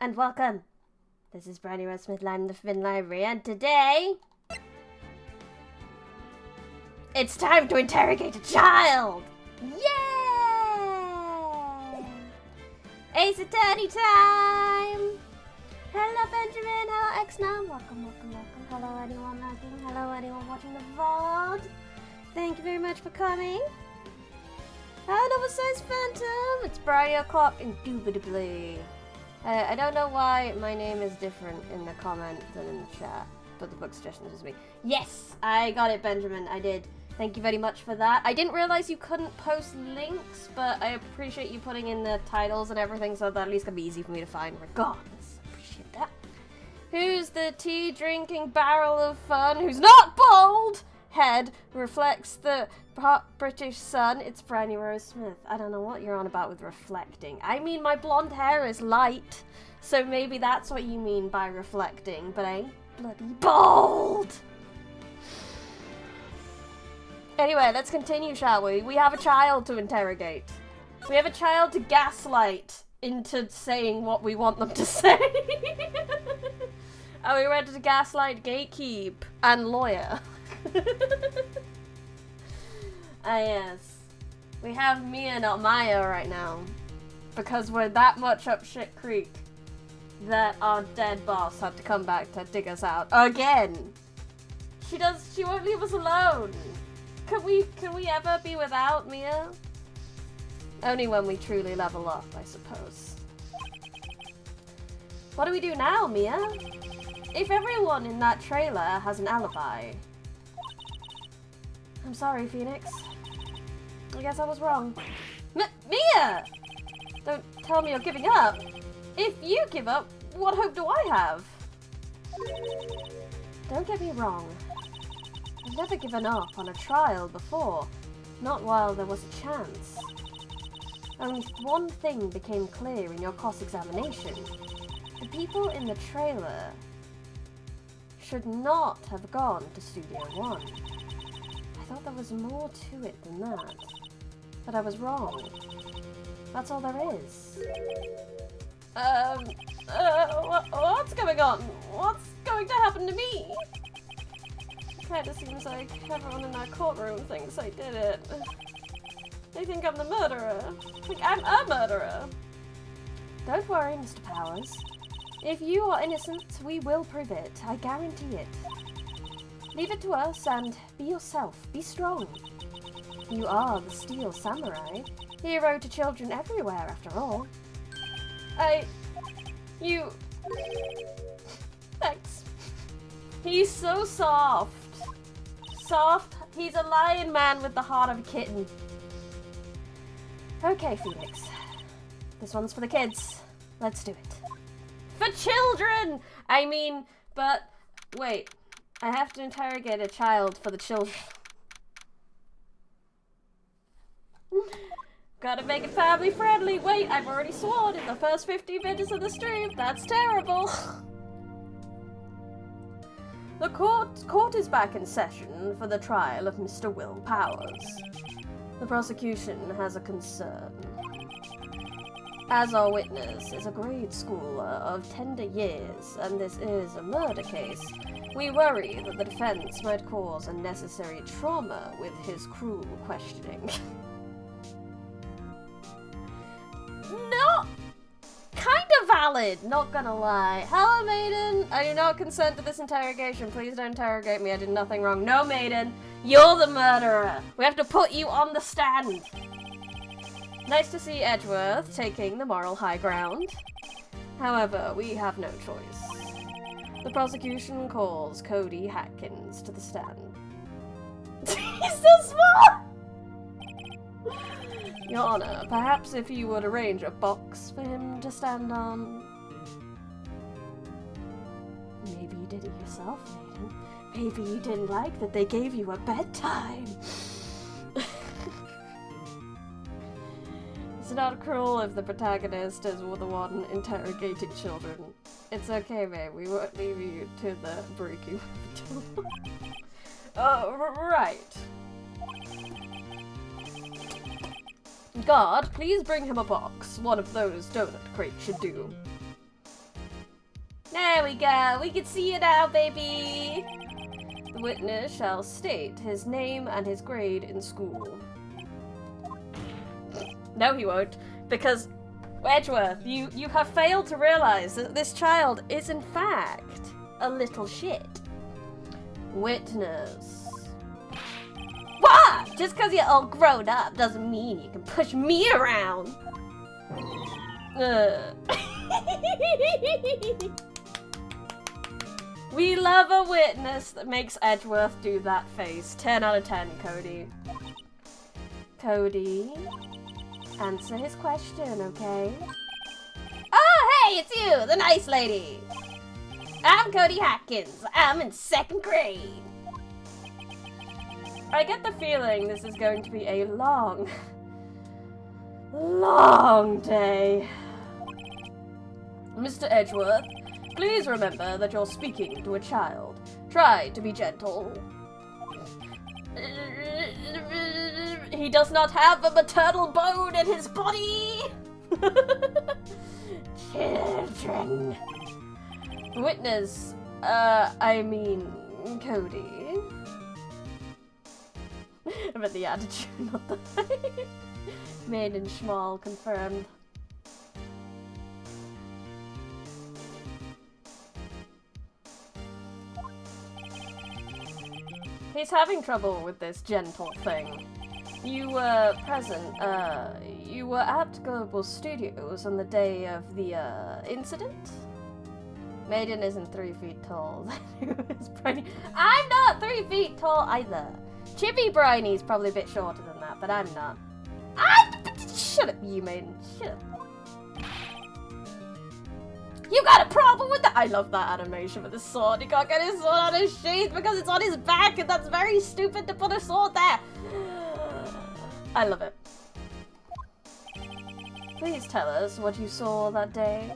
and welcome. This is Brady Rose Smith, I'm the Finn Library, and today it's time to interrogate a child! Yay! Ace Attorney time! Hello Benjamin, hello X-Nam, welcome. Hello anyone liking, hello anyone watching the VOD. Thank you very much for coming. Hello Oversized Phantom, it's Brady O'Clock, indubitably. I don't know why my name is different in the comment than in the chat, but the book suggestions is me. Yes, I got it, Benjamin, I did. Thank you very much for that. I didn't realize you couldn't post links, but I appreciate you putting in the titles and everything, so that at least can be easy for me to find regardless. Appreciate that. Who's the tea drinking barrel of fun who's not bald? Head reflects the hot British sun. It's Brady Rose Smith. I don't know what you're on about with reflecting. I mean, my blonde hair is light, so maybe that's what you mean by reflecting, but I ain't bloody bald! Anyway, let's continue, shall we? We have a child to interrogate. We have a child to gaslight into saying what we want them to say. Are we ready to gaslight, gatekeep, and lawyer? Yes. We have Mia, not Maya, right now. Because we're that much up shit creek that our dead boss had to come back to dig us out again. She won't leave us alone. Can we ever be without Mia? Only when we truly level up, I suppose. What do we do now, Mia? If everyone in that trailer has an alibi. I'm sorry, Phoenix. I guess I was wrong. Mia! Don't tell me you're giving up. If you give up, what hope do I have? Don't get me wrong. I've never given up on a trial before. Not while there was a chance. Only one thing became clear in your cross-examination. The people in the trailer should not have gone to Studio One. I thought there was more to it than that. But I was wrong. That's all there is. What's going on? What's going to happen to me? It kinda seems like everyone in that courtroom thinks I did it. They think I'm the murderer. Like I'm a murderer. Don't worry, Mr. Powers. If you are innocent, we will prove it. I guarantee it. Leave it to us and be yourself. Be strong. You are the Steel Samurai. Hero to children everywhere, after all. Thanks. He's so soft. Soft. He's a lion man with the heart of a kitten. Okay, Phoenix. This one's for the kids. Let's do it. For children! I mean, but wait. I have to interrogate a child for the children. Gotta make it family friendly. Wait, I've already sworn in the first 15 minutes of the stream. That's terrible. The court is back in session for the trial of Mr. Will Powers. The prosecution has a concern. As our witness is a grade schooler of tender years, and this is a murder case, we worry that the defense might cause unnecessary trauma with his cruel questioning. No! Kinda valid, not gonna lie. Hello, Maiden! I do not consent to this interrogation. Please don't interrogate me, I did nothing wrong. No, Maiden, you're the murderer. We have to put you on the stand. Nice to see Edgeworth taking the moral high ground. However, we have no choice. The prosecution calls Cody Hatkins to the stand. He's so small! Your Honor, perhaps if you would arrange a box for him to stand on. Maybe you did it yourself, Maiden. Maybe you didn't like that they gave you a bedtime. It's not cruel if the protagonist is the one interrogating children. It's okay, babe. We won't leave you to the breaking. Right. God, please bring him a box. One of those donut crates should do. There we go. We can see you now, baby. The witness shall state his name and his grade in school. No, he won't, because Edgeworth, you have failed to realize that this child is in fact a little shit. Witness. What? Just because you're all grown up doesn't mean you can push me around. We love a witness that makes Edgeworth do that face. 10 out of 10, Cody. Cody, answer his question, okay? Oh, hey, it's you, the nice lady. I'm Cody Hatkins. I'm in 2nd grade. I get the feeling this is going to be a long, long day. Mr. Edgeworth, please remember that you're speaking to a child. Try to be gentle. He does not have a maternal bone in his body! Children. Witness, I mean, Cody. I meant the attitude, not the height. Made in Schmal, confirmed. He's having trouble with this gentle thing. You were present, you were at Global Studios on the day of the, incident? Maiden isn't 3 feet tall. I'm not 3 feet tall either. Chippy Briney's probably a bit shorter than that, but I'm not. Shut up, you Maiden. Shut up. You got a problem with that? I love that animation with the sword. He can't get his sword on his sheath because it's on his back, and that's very stupid to put a sword there. I love it. Please tell us what you saw that day.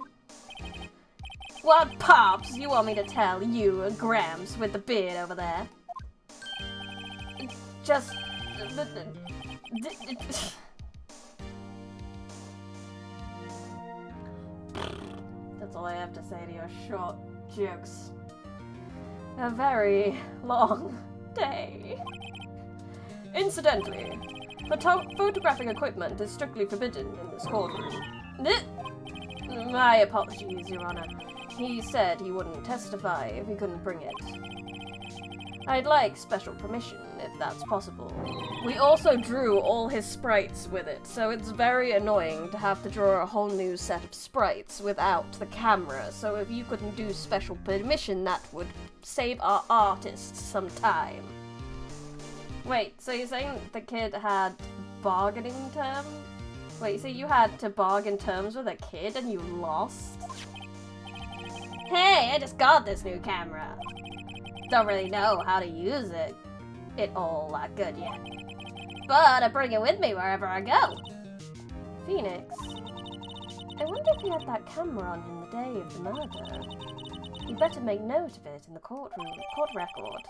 What, Pops? You want me to tell you, Gramps, with the beard over there? Just... That's all I have to say to your short jokes. A very long day. Incidentally, photographing equipment is strictly forbidden in this courtroom. My apologies, Your Honor. He said he wouldn't testify if he couldn't bring it. I'd like special permission, if that's possible. We also drew all his sprites with it, so it's very annoying to have to draw a whole new set of sprites without the camera, so if you couldn't do special permission, that would save our artists some time. Wait, so you're saying the kid had bargaining terms? Wait, so you had to bargain terms with a kid and you lost? Hey, I just got this new camera. Don't really know how to use it all that good yet. But I bring it with me wherever I go. Phoenix, I wonder if he had that camera on him the day of the murder. You better make note of it in the court record.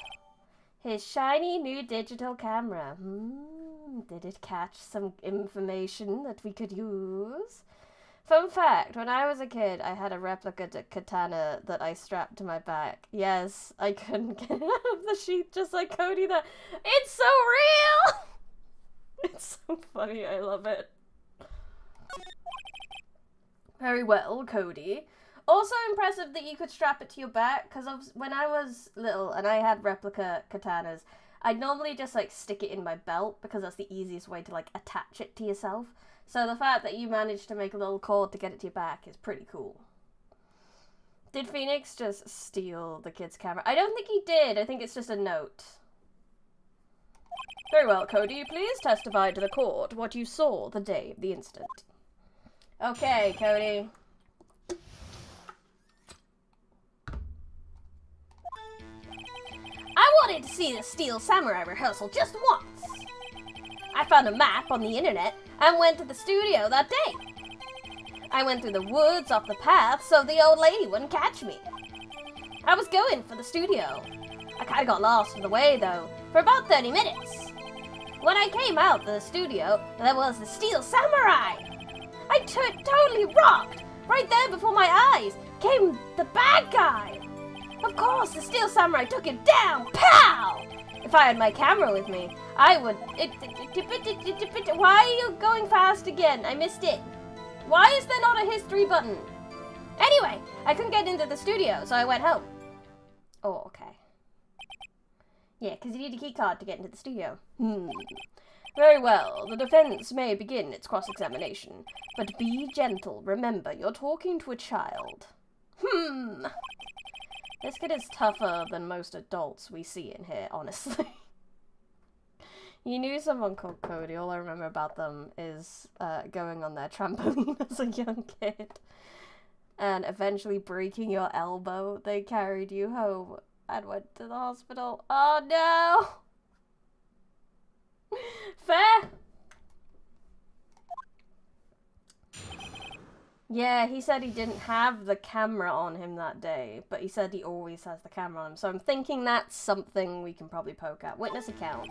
His shiny new digital camera. Did it catch some information that we could use? Fun fact, when I was a kid, I had a replica katana that I strapped to my back. Yes, I couldn't get it out of the sheath just like Cody there. It's so real! It's so funny, I love it. Very well, Cody. Also impressive that you could strap it to your back, because when I was little and I had replica katanas, I'd normally just like stick it in my belt because that's the easiest way to like attach it to yourself. So the fact that you managed to make a little cord to get it to your back is pretty cool. Did Phoenix just steal the kid's camera? I don't think he did. I think it's just a note. Very well, Cody. Please testify to the court what you saw the day of the incident. Okay, Cody. I wanted to see the Steel Samurai rehearsal just once. I found a map on the internet and went to the studio that day. I went through the woods off the path so the old lady wouldn't catch me. I was going for the studio. I kinda got lost on the way though, for about 30 minutes. When I came out of the studio, there was the Steel Samurai. I totally rocked, right there before my eyes. came the bad guy. Of course, the Steel Samurai took him down. Pow! If I had my camera with me, I would... Why are you going fast again? I missed it. Why is there not a history button? Anyway, I couldn't get into the studio, so I went home. Oh, okay. Yeah, because you need a key card to get into the studio. Very well, the defense may begin its cross-examination, but be gentle. Remember, you're talking to a child. This kid is tougher than most adults we see in here, honestly. You knew someone called Cody. All I remember about them is going on their trampoline as a young kid and eventually breaking your elbow. They carried you home and went to the hospital. Oh no! Fair? Yeah, he said he didn't have the camera on him that day, but he said he always has the camera on him, so I'm thinking that's something we can probably poke at. Witness account.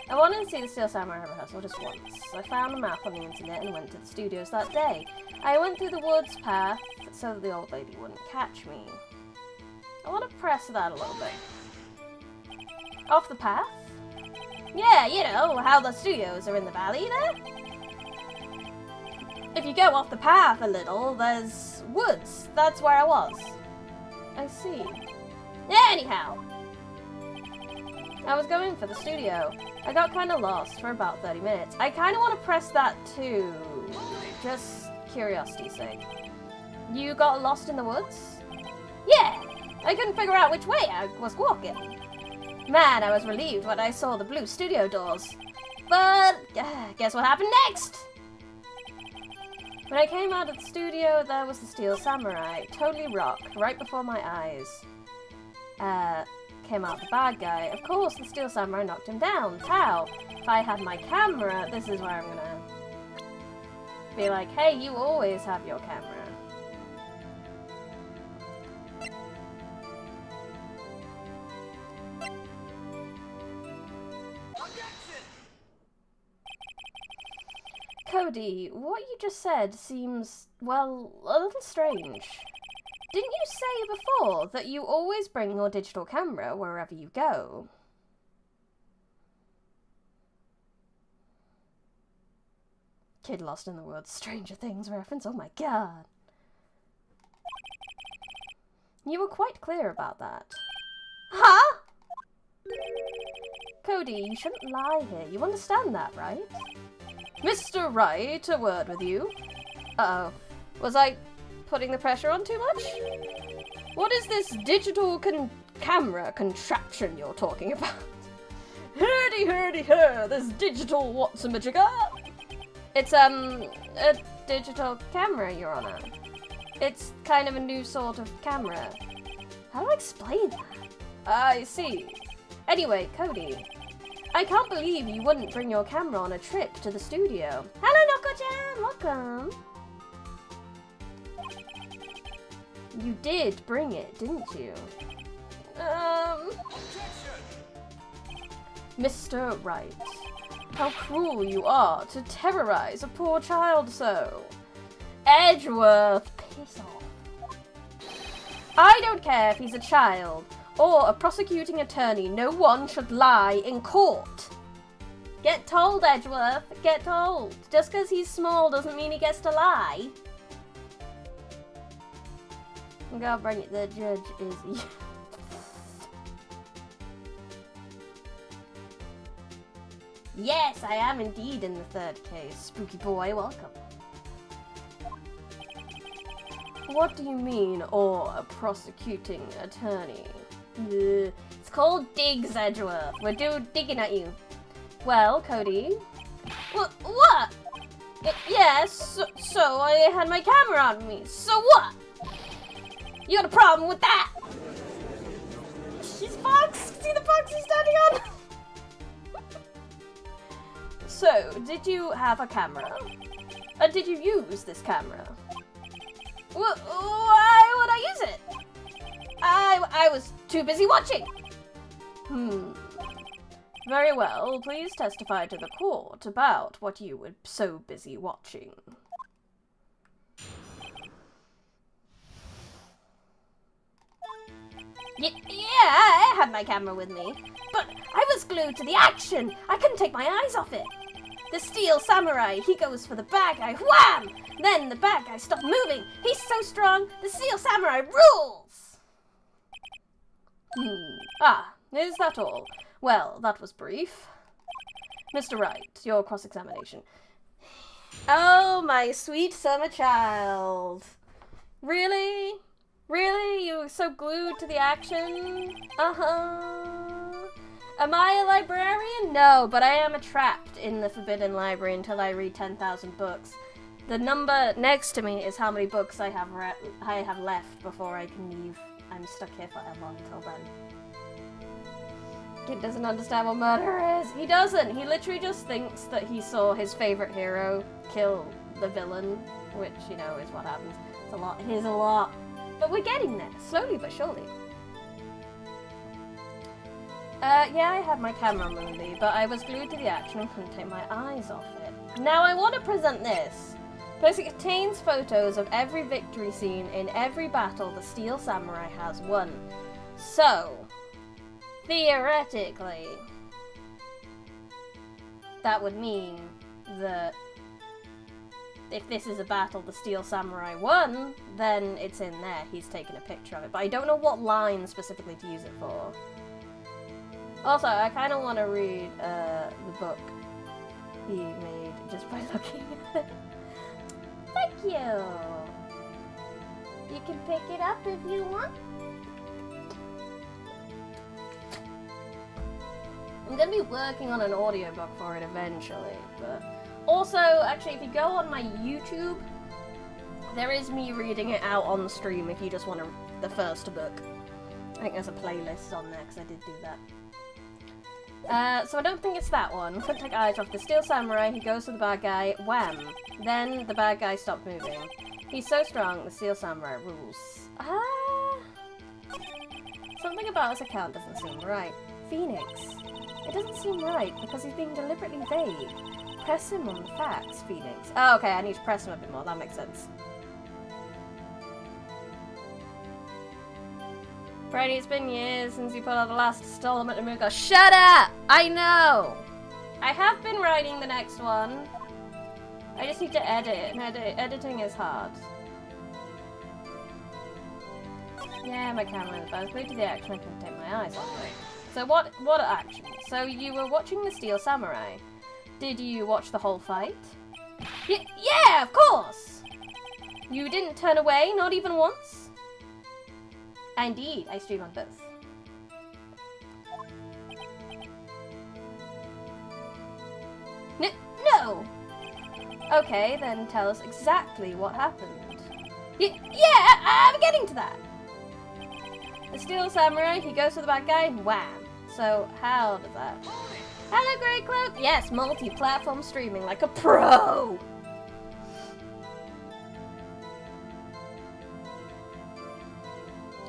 I wanted to see the Steel Samurai rehearsal just once. I found a map on the internet and went to the studios that day. I went through the woods path so that the old lady wouldn't catch me. I want to press that a little bit. Off the path? Yeah, you know, how the studios are in the valley there. If you go off the path a little, there's woods. That's where I was. I see. Anyhow, I was going for the studio. I got kind of lost for about 30 minutes. I kind of want to press that too, just curiosity's sake. You got lost in the woods? Yeah, I couldn't figure out which way I was walking. Man, I was relieved when I saw the blue studio doors. But, guess what happened next? When I came out of the studio, there was the Steel Samurai, totally rocked, right before my eyes. Came out the bad guy. Of course, the Steel Samurai knocked him down. Pow! If I had my camera, this is where I'm gonna be like, hey, you always have your camera. Cody, what you just said seems, well, a little strange. Didn't you say before that you always bring your digital camera wherever you go? Kid lost in the woods. Stranger Things reference. Oh my god. You were quite clear about that. Huh? Cody, you shouldn't lie here. You understand that, right? Mr. Wright, a word with you. Uh-oh. Was I putting the pressure on too much? What is this digital camera contraption you're talking about? Hurdy-hurdy-hur, this digital whatsamajigga? It's, a digital camera, Your Honor. It's kind of a new sort of camera. How do I explain that? I see. Anyway, Cody, I can't believe you wouldn't bring your camera on a trip to the studio. Hello, Noko-chan! Welcome! You did bring it, didn't you? Mr. Wright, how cruel you are to terrorize a poor child so. Edgeworth, piss off. I don't care if he's a child or a prosecuting attorney. No one should lie in court. Get told, Edgeworth. Get told. Just because he's small doesn't mean he gets to lie. I'm gonna bring it. The judge is. Yes, I am indeed in the third case. Spooky boy, welcome. What do you mean, or a prosecuting attorney? It's called digs, Edgeworth. We're digging at you. Well, Cody. What? Yes, so I had my camera on me. So what? You got a problem with that? He's box. See the box he's standing on? So, did you have a camera? Did you use this camera? Why would I use it? I was too busy watching. Very well, please testify to the court about what you were so busy watching. Yeah, I had my camera with me, but I was glued to the action. I couldn't take my eyes off it. The steel samurai, he goes for the bad guy, wham! Then the bad guy stopped moving. He's so strong, the steel samurai rules! Ah, is that all? Well, that was brief. Mr. Wright, your cross-examination. Oh, my sweet summer child. Really? Really? You were so glued to the action? Uh-huh. Am I a librarian? No, but I am trapped in the Forbidden Library until I read 10,000 books. The number next to me is how many books I have left before I can leave. I'm stuck here forever until then. Kid doesn't understand what murder is. He doesn't. He literally just thinks that he saw his favorite hero kill the villain, which, you know, is what happens. It's a lot. It is a lot. But we're getting there, slowly but surely. Yeah, I had my camera movie, but I was glued to the action and couldn't take my eyes off it. Now I want to present this, because it contains photos of every victory scene in every battle the Steel Samurai has won. So, theoretically, that would mean that if this is a battle the Steel Samurai won, then it's in there. He's taken a picture of it, but I don't know what line specifically to use it for. Also, I kind of want to read the book he made just by looking at it. Thank you! You can pick it up if you want. I'm going to be working on an audiobook for it eventually, but... Also, actually, if you go on my YouTube, there is me reading it out on the stream if you just want the first book. I think there's a playlist on there, because I did do that. So I don't think it's that one. Couldn't take eyes off the Steel Samurai, he goes to the bad guy, wham! Then the bad guy stopped moving. He's so strong, the Steel Samurai rules. Something about his account doesn't seem right. Phoenix. It doesn't seem right, because he's being deliberately vague. Press him on the facts, Phoenix. Oh, okay, I need to press him a bit more, that makes sense. Brady, it's been years since you put out the last installment of Muka. Shut up! I know! I have been writing the next one. I just need to edit, and editing is hard. Yeah, my camera is bad. Glued to the action, I couldn't take my eyes off it. So what action? So you were watching the Steel Samurai. Did you watch the whole fight? Yeah, of course! You didn't turn away, not even once? Indeed, I stream on both. No! Okay, then tell us exactly what happened. Yeah, I'm getting to that! The Steel Samurai, he goes to the bad guy, wham! So, how does that... Hello, Grey Cloak! Yes, multi-platform streaming like a pro!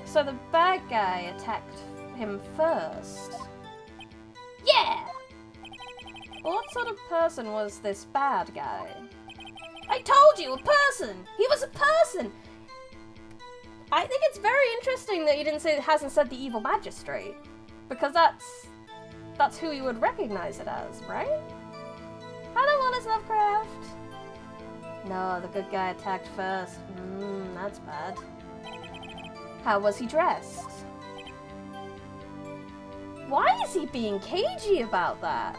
So the bad guy attacked him first. Yeah! What sort of person was this bad guy? I told you, a person! He was a person! I think it's very interesting that you didn't say it hasn't said the evil magistrate. Because that's who you would recognize it as, right? Hello, Wallace Lovecraft! No, the good guy attacked first. That's bad. How was he dressed? Why is he being cagey about that?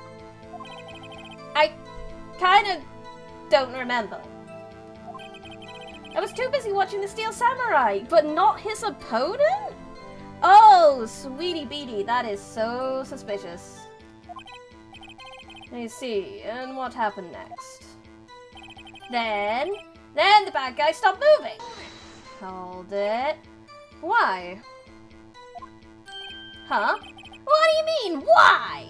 I kind of don't remember. I was too busy watching the Steel Samurai, but not his opponent? Oh, sweetie beatie, that is so suspicious. Let me see, and what happened next? Then the bad guy stopped moving. Hold it. Why? Huh? What do you mean, why?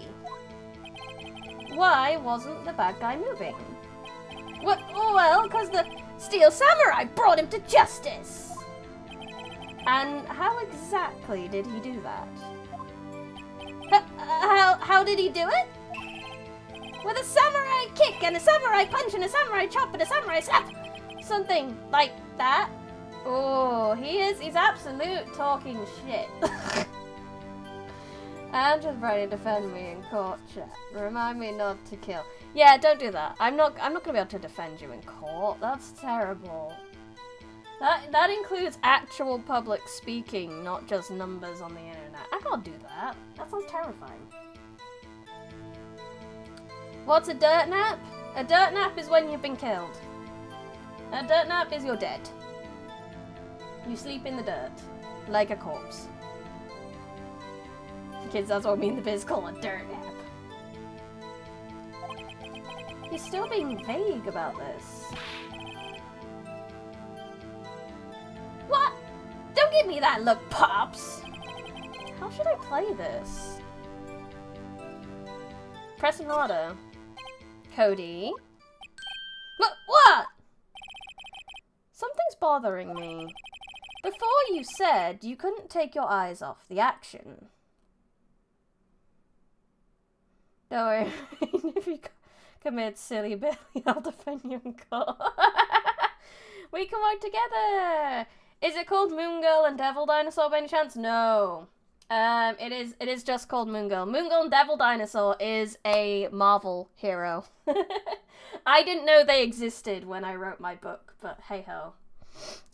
Why wasn't the bad guy moving? What? Well, because the Steel Samurai brought him to justice! And how exactly did he do that? How did he do it? With a samurai kick and a samurai punch and a samurai chop and a samurai slap! Something like that. Oh, he's absolute talking shit. I'm just ready to defend me in court, chat. Remind me not to kill. Yeah, don't do that. I'm not gonna be able to defend you in court. That's terrible. That includes actual public speaking, not just numbers on the internet. I can't do that. That sounds terrifying. What's a dirt nap? A dirt nap is when you've been killed. A dirt nap is you're dead. You sleep in the dirt, like a corpse. Kids, that's what me and the biz call a dirt nap. You're still being vague about this. What? Don't give me that look, Pops! How should I play this? Press an order. Cody? What? Something's bothering me. Before you said you couldn't take your eyes off the action. Don't worry, if you commit silly Billy, I'll defend you in court. We can work together! Is it called Moon Girl and Devil Dinosaur by any chance? No. It is just called Moon Girl. Moon Girl and Devil Dinosaur is a Marvel hero. I didn't know they existed when I wrote my book, but hey ho.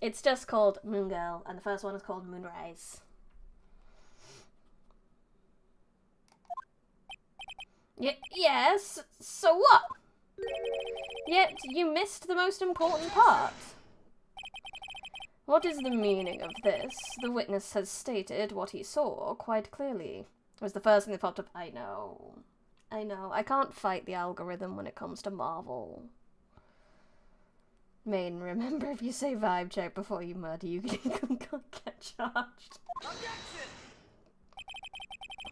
It's just called Moon Girl, and the first one is called Moonrise. Yes, so what? Yet you missed the most important part. What is the meaning of this? The witness has stated what he saw quite clearly. It was the first thing that popped up. I know. I can't fight the algorithm when it comes to Marvel. Maiden, remember if you say vibe check before you murder, you can get charged. Objection!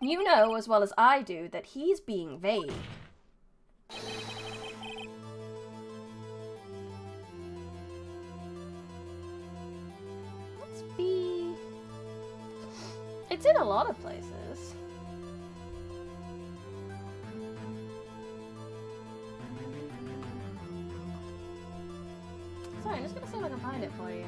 You know as well as I do that he's being vague. Let's be... It's in a lot of places. Sorry, I'm just gonna see if I can find it for you.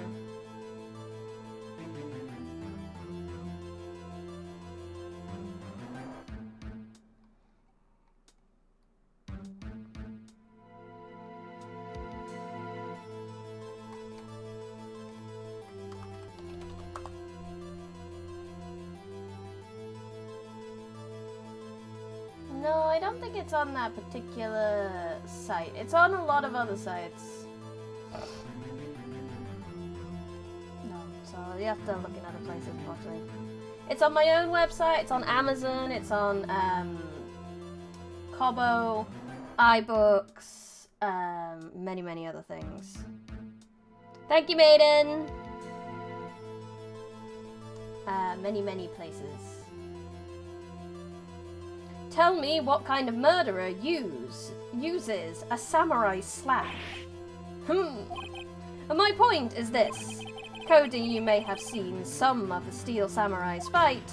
No, I don't think it's on that particular site. It's on a lot of other sites. No, so you have to look in other places, unfortunately. It's on my own website, it's on Amazon, it's on Kobo, iBooks, many other things. Thank you, Maiden! Many places. Tell me what kind of murderer uses a samurai slash. And my point is this. Cody, you may have seen some of the Steel Samurais fight,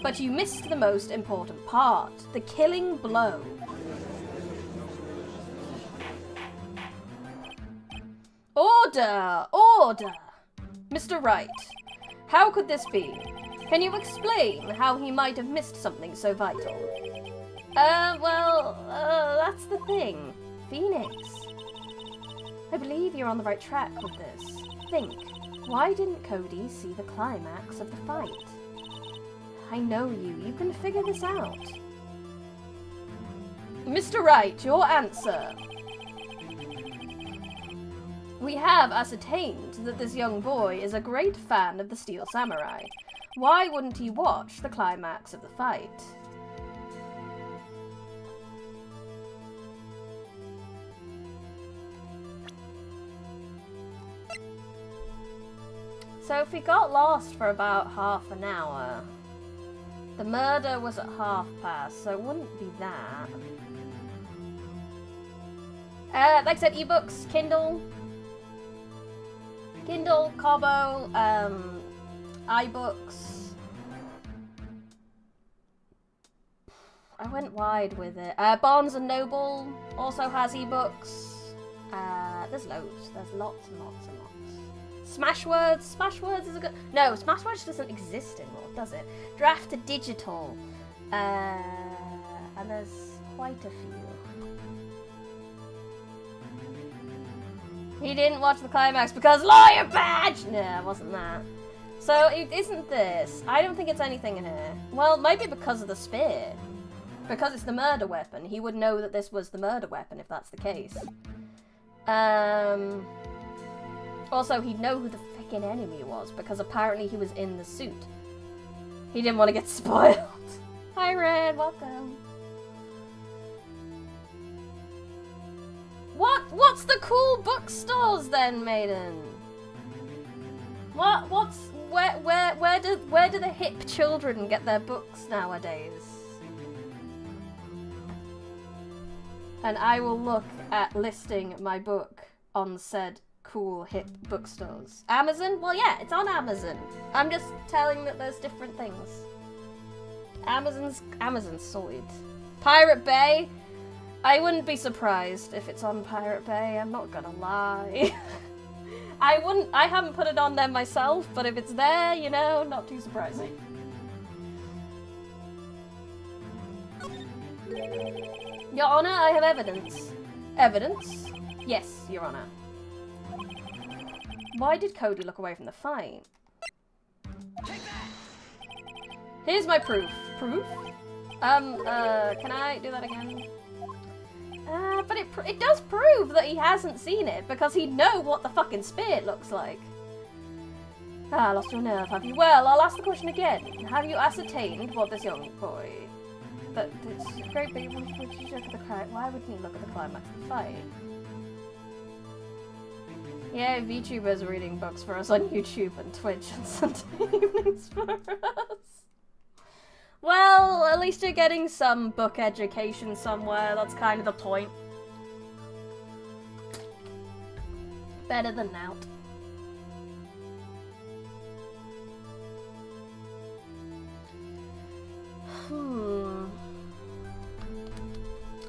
but you missed the most important part, the killing blow. Order! Order! Mr. Wright, how could this be? Can you explain how he might have missed something so vital? That's the thing. Phoenix. I believe you're on the right track with this. Think, why didn't Cody see the climax of the fight? I know you can figure this out. Mr. Wright, your answer. We have ascertained that this young boy is a great fan of the Steel Samurai. Why wouldn't he watch the climax of the fight? So if we got lost for about half an hour, the murder was at past, so it wouldn't be that. Like I said, ebooks, Kindle, Kobo, iBooks. I went wide with it. Barnes & Noble also has ebooks. There's loads. There's lots and lots and lots. Smashwords? Smashwords is a good... No, Smashwords doesn't exist anymore, does it? Draft to digital. And there's quite a few. He didn't watch the climax because lawyer badge! No, it wasn't that. So it isn't this. I don't think it's anything in here. Well, maybe because of the spear. Because it's the murder weapon. He would know that this was the murder weapon if that's the case. Also, he'd know who the frickin' enemy was because apparently he was in the suit. He didn't want to get spoiled. Hi, Red. Welcome. What's the cool bookstores then, Maiden? Where do the hip children get their books nowadays? And I will look at listing my book on said cool hip bookstores. Amazon? Well, yeah, it's on Amazon. I'm just telling that there's different things. Amazon's sorted. Pirate Bay? I wouldn't be surprised if it's on Pirate Bay, I'm not gonna lie. I haven't put it on there myself, but if it's there, you know, not too surprising. Your Honor, I have evidence. Evidence? Yes, Your Honor. Why did Cody look away from the fight? Here's my proof. Proof? Can I do that again? But it does prove that he hasn't seen it, because he'd know what the fucking spear looks like. Ah, lost your nerve, have you? Well, I'll ask the question again. Have you ascertained what this young boy... But it's great, but would you look at the why wouldn't he look at the climax of the fight? Yeah, VTubers are reading books for us on YouTube and Twitch on Sunday evenings for us. Well, at least you're getting some book education somewhere. That's kind of the point. Better than out.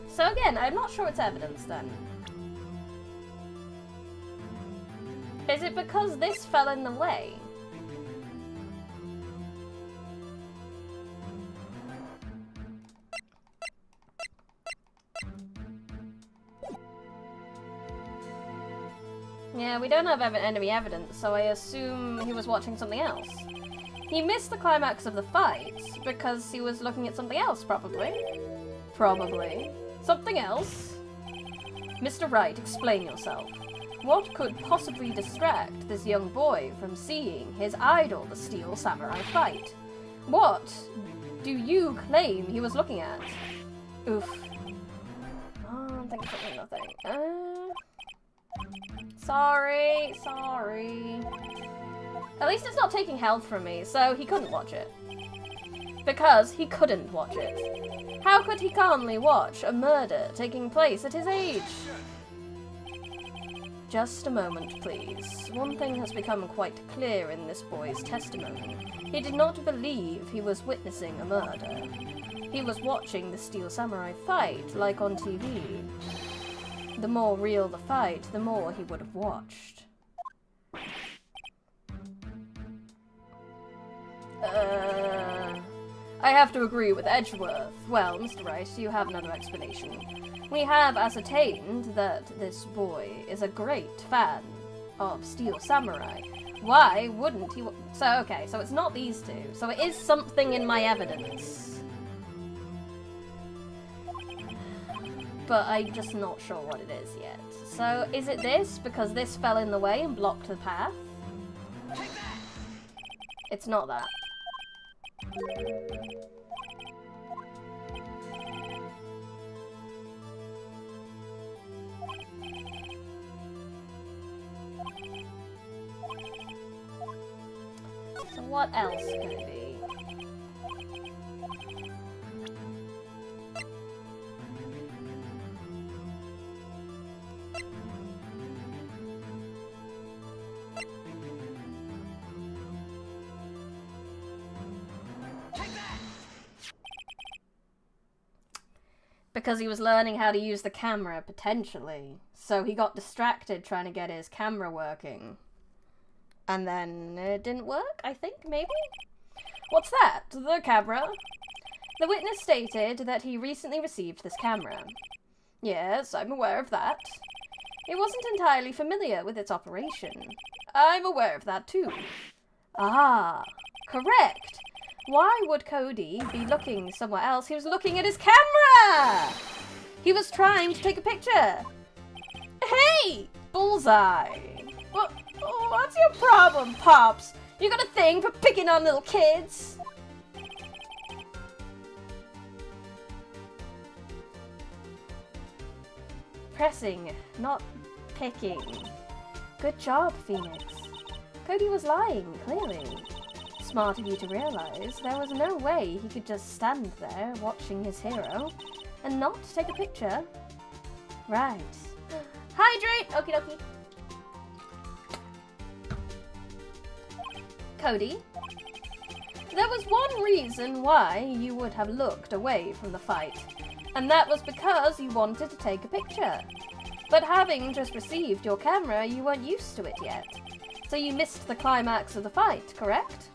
So again, I'm not sure it's evidence then. Is it because this fell in the way? Yeah, we don't have enemy evidence, so I assume he was watching something else. He missed the climax of the fight because he was looking at something else, probably. Probably. Something else? Mr. Wright, explain yourself. What could possibly distract this young boy from seeing his idol, the Steel Samurai, fight? What do you claim he was looking at? Oof. Oh, I'm thinking something, nothing. Sorry. At least it's not taking health from me, so he couldn't watch it. Because he couldn't watch it. How could he calmly watch a murder taking place at his age? Just a moment, please. One thing has become quite clear in this boy's testimony. He did not believe he was witnessing a murder. He was watching the Steel Samurai fight, like on TV. The more real the fight, the more he would have watched. I have to agree with Edgeworth. Well, Mr. Wright, you have another explanation. We have ascertained that this boy is a great fan of Steel Samurai. Why wouldn't he so, okay, so it's not these two. So it is something in my evidence. But I'm just not sure what it is yet. So, is it this? Because this fell in the way and blocked the path? It's not that. So what else could it be? Because he was learning how to use the camera, potentially. So he got distracted trying to get his camera working. And then it didn't work, I think, maybe? What's that? The camera? The witness stated that he recently received this camera. Yes, I'm aware of that. It wasn't entirely familiar with its operation. I'm aware of that too. Ah, correct. Why would Cody be looking somewhere else? He was looking at his camera! He was trying to take a picture. Hey! Bullseye. What's your problem, Pops? You got a thing for picking on little kids? Pressing, not picking. Good job, Phoenix. Cody was lying, clearly. Smart of you to realize there was no way he could just stand there watching his hero and not take a picture. Right. Hydrate! Okie dokie. Cody, there was one reason why you would have looked away from the fight, and that was because you wanted to take a picture. But having just received your camera, you weren't used to it yet. So you missed the climax of the fight, correct?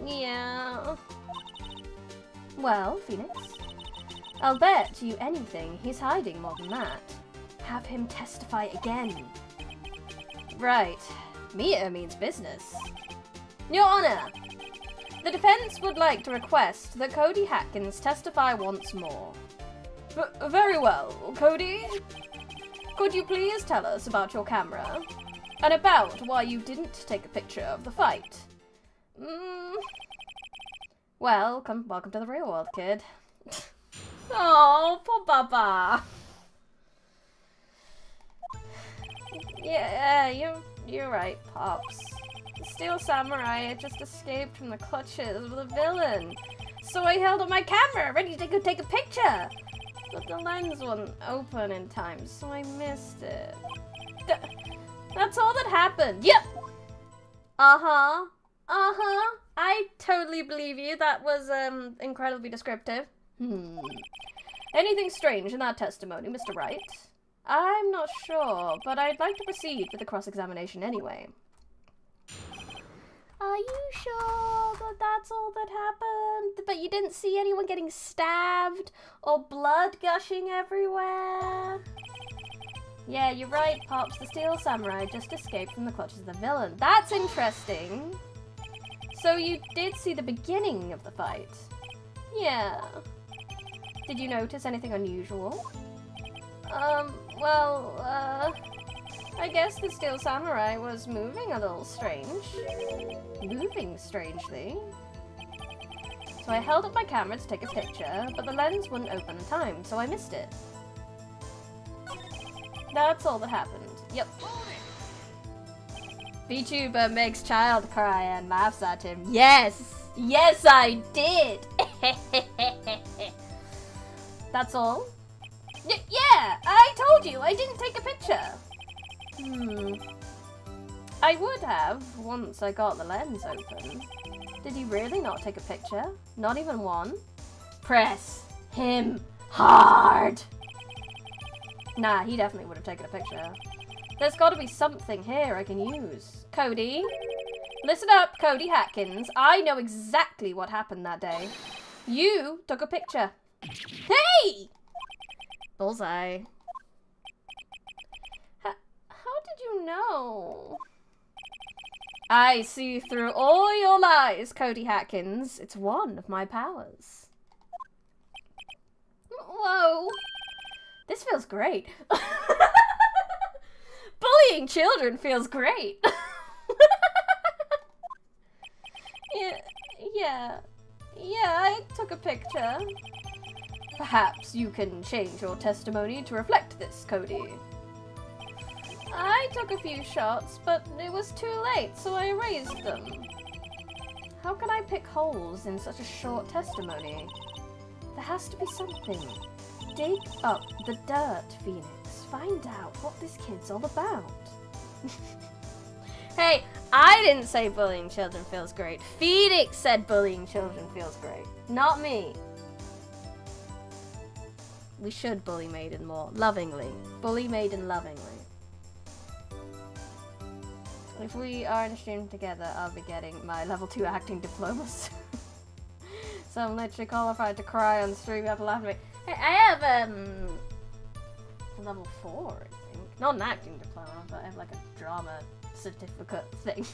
Yeah. Well, Phoenix, I'll bet you anything he's hiding more than that. Have him testify again. Right. Mia means business. Your Honor, the defense would like to request that Cody Hatkins testify once more. Very well. Cody, could you please tell us about your camera? And about why you didn't take a picture of the fight? Well, welcome to the real world, kid. Oh, poor Baba. Yeah, you're right, Pops. The Steel Samurai had just escaped from the clutches of the villain. So I held up my camera, ready to go take a picture. But the lens wasn't open in time, so I missed it. That's all that happened. Yep. Uh-huh. Uh-huh. I totally believe you. That was, incredibly descriptive. Anything strange in that testimony, Mr. Wright? I'm not sure, but I'd like to proceed with the cross-examination anyway. Are you sure that that's all that happened? But you didn't see anyone getting stabbed or blood gushing everywhere? Yeah, you're right, Pops. The Steel Samurai just escaped from the clutches of the villain. That's interesting. So you did see the beginning of the fight? Yeah. Did you notice anything unusual? I guess the Steel Samurai was moving a little strange. Moving strangely. So I held up my camera to take a picture, but the lens wouldn't open in time, so I missed it. That's all that happened. Yep. Vtuber makes child cry and laughs at him. Yes! Yes, I did! That's all? Yeah! I told you! I didn't take a picture! I would have, once I got the lens open. Did he really not take a picture? Not even one? Press him hard! Nah, he definitely would have taken a picture. There's gotta be something here I can use. Cody? Listen up, Cody Hatkins. I know exactly what happened that day. You took a picture. Hey! Bullseye. How did you know? I see through all your lies, Cody Hatkins. It's one of my powers. Whoa. This feels great. Bullying children feels great. Yeah, I took a picture. Perhaps you can change your testimony to reflect this, Cody. I took a few shots, but it was too late, so I erased them. How can I pick holes in such a short testimony? There has to be something. Dig up the dirt, Phoenix. Find out what this kid's all about. Hey, I didn't say bullying children feels great. Phoenix said bullying children feels great. Not me. We should bully Maiden more. Lovingly. Bully Maiden lovingly. If we are in a stream together, I'll be getting my level 2 acting diplomas. So I'm literally qualified to cry on stream. You have to laugh at me. Hey, I have, level 4, I think. Not an acting diploma, but I have like a drama certificate thing.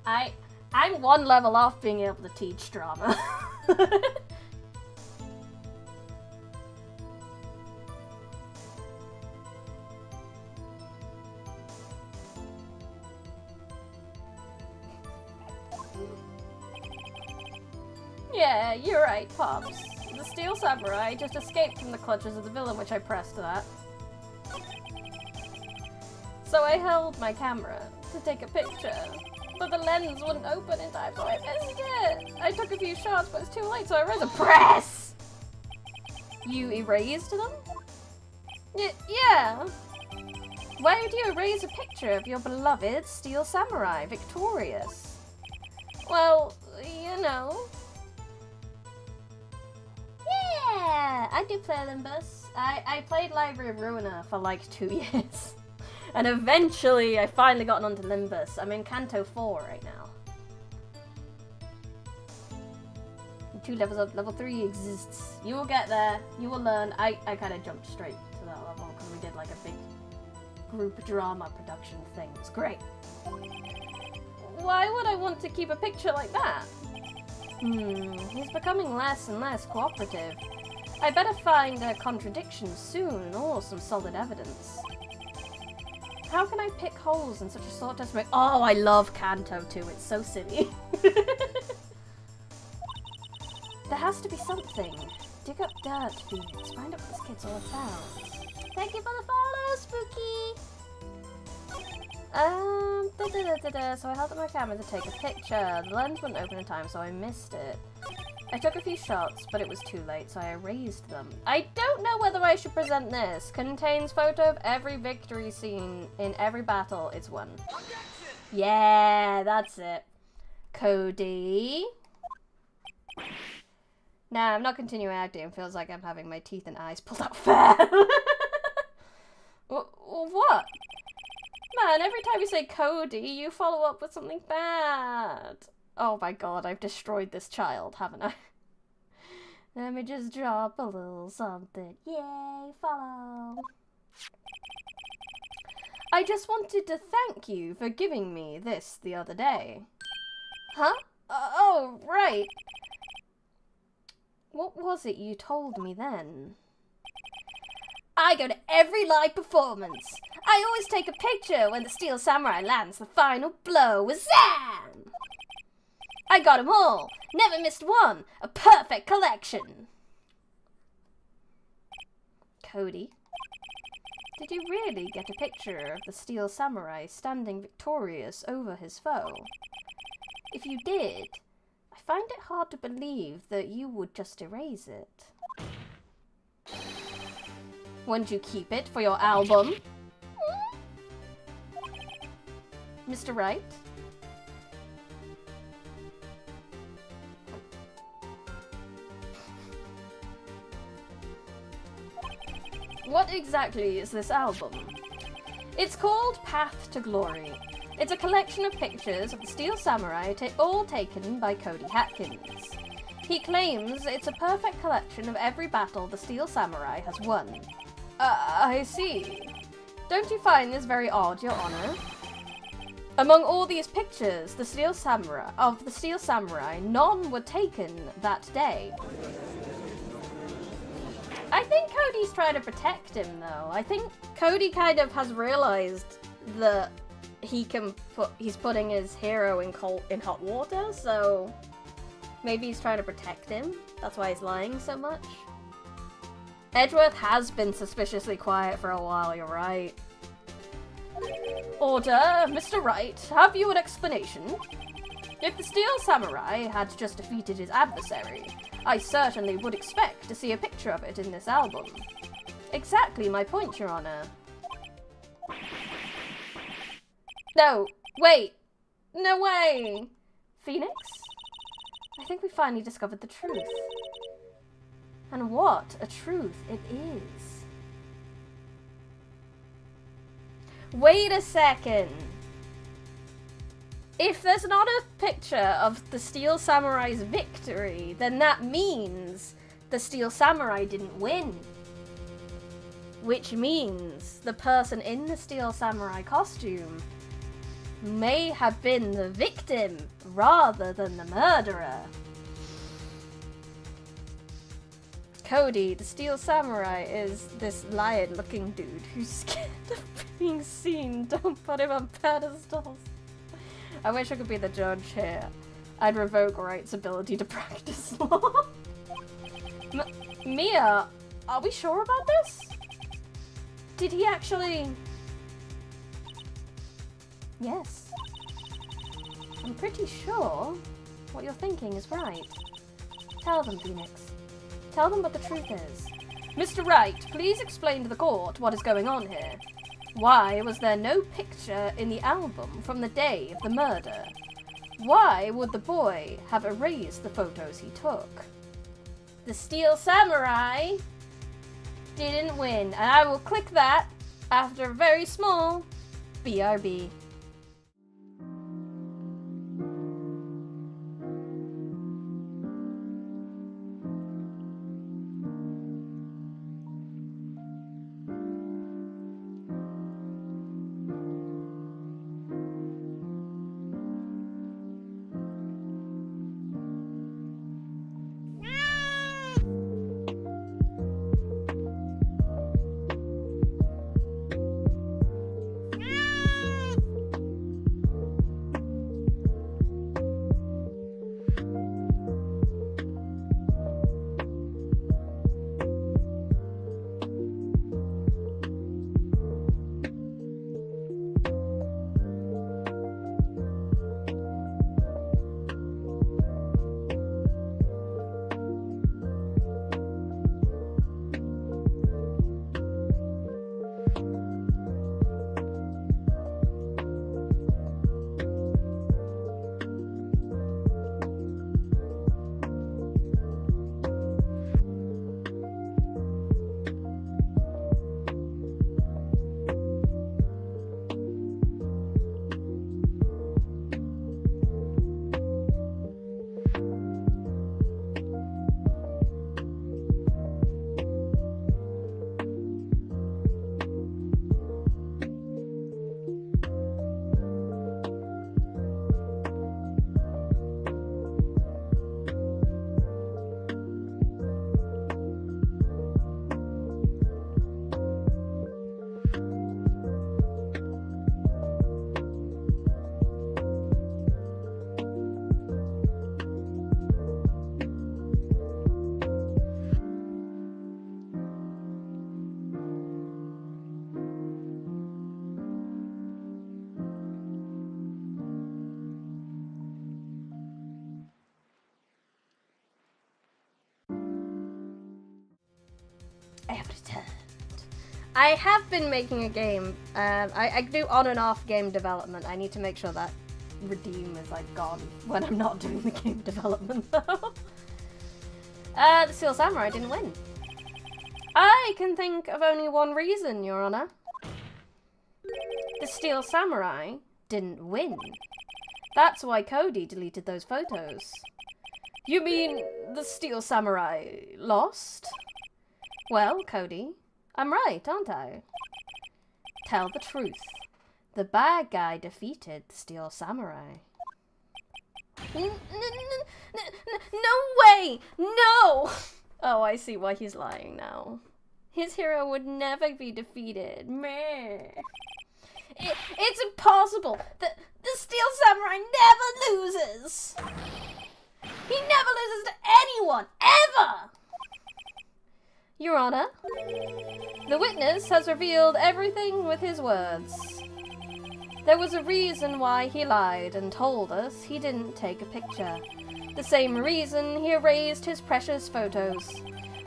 I'm one level off being able to teach drama. Yeah, you're right, Pops. The Steel Samurai just escaped from the clutches of the villain, which I pressed that. So I held my camera to take a picture, but the lens wouldn't open in time, so I missed it. I took a few shots, but it's too late, so I erased the press! You erased them? Yeah. Why would you erase a picture of your beloved Steel Samurai victorious? Well, you know. Yeah, I do play Limbus. I played Library of Ruiner for like 2 years. And eventually I finally gotten onto Limbus. I'm in Kanto 4 right now. 2 levels up, level 3 exists. You will get there, you will learn. I kind of jumped straight to that level because we did like a big group drama production thing. It's great. Why would I want to keep a picture like that? He's becoming less and less cooperative. I better find a contradiction soon, or some solid evidence. How can I pick holes in such a short estimate? Oh, I love Kanto 2, it's so silly. There has to be something. Dig up dirt, Phoenix. Find out what this kid's all about. Thank you for the follow, Spooky! So I held up my camera to take a picture. The lens wouldn't open in time, so I missed it. I took a few shots, but it was too late, so I erased them. I don't know whether I should present this. Contains photo of every victory scene in every battle it's won. Yeah, that's it. Cody. Nah, I'm not continuing acting. It feels like I'm having my teeth and eyes pulled out fair. What? Man, every time you say Cody, you follow up with something bad. Oh my god, I've destroyed this child, haven't I? Let me just drop a little something. Yay, follow. I just wanted to thank you for giving me this the other day. Huh? Oh, right. What was it you told me then? I go to every live performance. I always take a picture when the Steel Samurai lands the final blow. Zam! I got 'em all. Never missed one. A perfect collection. Cody, did you really get a picture of the Steel Samurai standing victorious over his foe? If you did, I find it hard to believe that you would just erase it. Wouldn't you keep it for your album? Mr. Wright? What exactly is this album? It's called Path to Glory. It's a collection of pictures of the Steel Samurai all taken by Cody Hatkins. He claims it's a perfect collection of every battle the Steel Samurai has won. I see. Don't you find this very odd, Your Honor? Among all these pictures of the Steel Samurai, none were taken that day. I think Cody's trying to protect him, though. I think Cody kind of has realized that he's putting his hero in hot water, so maybe he's trying to protect him. That's why he's lying so much. Edgeworth has been suspiciously quiet for a while, you're right. Order, Mr. Wright, have you an explanation? If the Steel Samurai had just defeated his adversary, I certainly would expect to see a picture of it in this album. Exactly my point, Your Honor. No, wait. No way. Phoenix? I think we finally discovered the truth. And what a truth it is. Wait a second. If there's not a picture of the Steel Samurai's victory, then that means the Steel Samurai didn't win. Which means the person in the Steel Samurai costume may have been the victim rather than the murderer. Cody, the Steel Samurai, is this lion-looking dude who's scared of being seen. Don't put him on pedestals. I wish I could be the judge here. I'd revoke Wright's ability to practice law. Mia, are we sure about this? Did he actually... Yes. I'm pretty sure what you're thinking is right. Tell them, Phoenix. Tell them what the truth is. Mr. Wright, please explain to the court what is going on here. Why was there no picture in the album from the day of the murder? Why would the boy have erased the photos he took? The Steel Samurai didn't win, and I will click that after a very small BRB. I have returned. I have been making a game. I do on and off game development. I need to make sure that redeem is like gone when I'm not doing the game development though. The Steel Samurai didn't win. I can think of only one reason, Your Honor. The Steel Samurai didn't win. That's why Cody deleted those photos. You mean the Steel Samurai lost? Well, Cody, I'm right, aren't I? Tell the truth. The bad guy defeated the Steel Samurai. No way! No! Oh, I see why he's lying now. His hero would never be defeated. Meh. It's impossible. The Steel Samurai never loses. He never loses to anyone, ever! Your Honor, the witness has revealed everything with his words. There was a reason why he lied and told us he didn't take a picture. The same reason he erased his precious photos.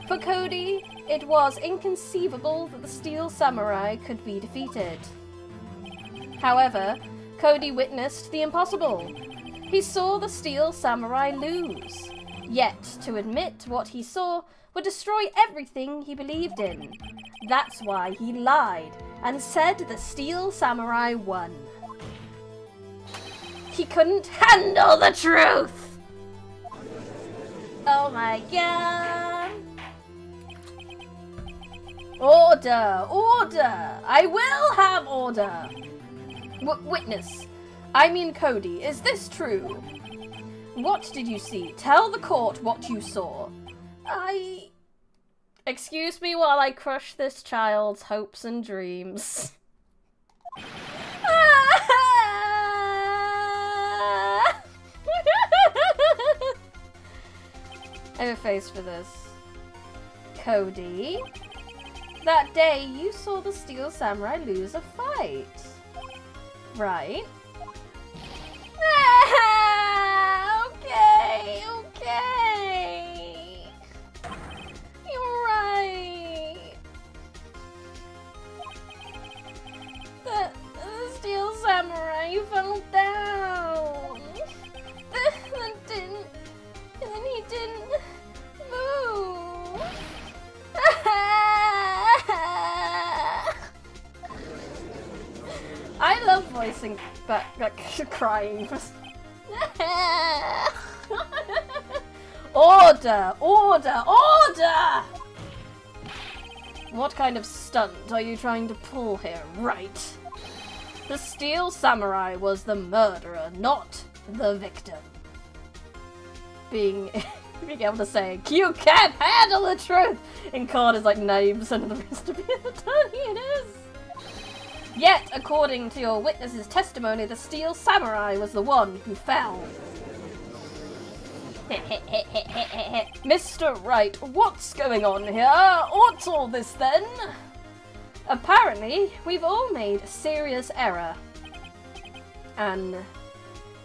For Cody, it was inconceivable that the Steel Samurai could be defeated. However, Cody witnessed the impossible. He saw the Steel Samurai lose. Yet, to admit what he saw would destroy everything he believed in. That's why he lied and said the Steel Samurai won. He couldn't handle the truth! Oh my god! Order! Order! I will have order! Witness. I mean Cody, is this true? What did you see? Tell the court what you saw. Excuse me while I crush this child's hopes and dreams. I have a face for this. Cody, that day you saw the Steel Samurai lose a fight, right? Okay, okay. You're right. The Steel Samurai fell down. And then he didn't move. I love voicing back, crying. Order! Order! Order! What kind of stunt are you trying to pull here, right? The Steel Samurai was the murderer, not the victim. Being able to say, you can't handle the truth! In court is like 90% of the rest of the attorney it is. Yet, according to your witness's testimony, the Steel Samurai was the one who fell. Mr. Wright, what's going on here? What's all this then? Apparently, we've all made a serious error. An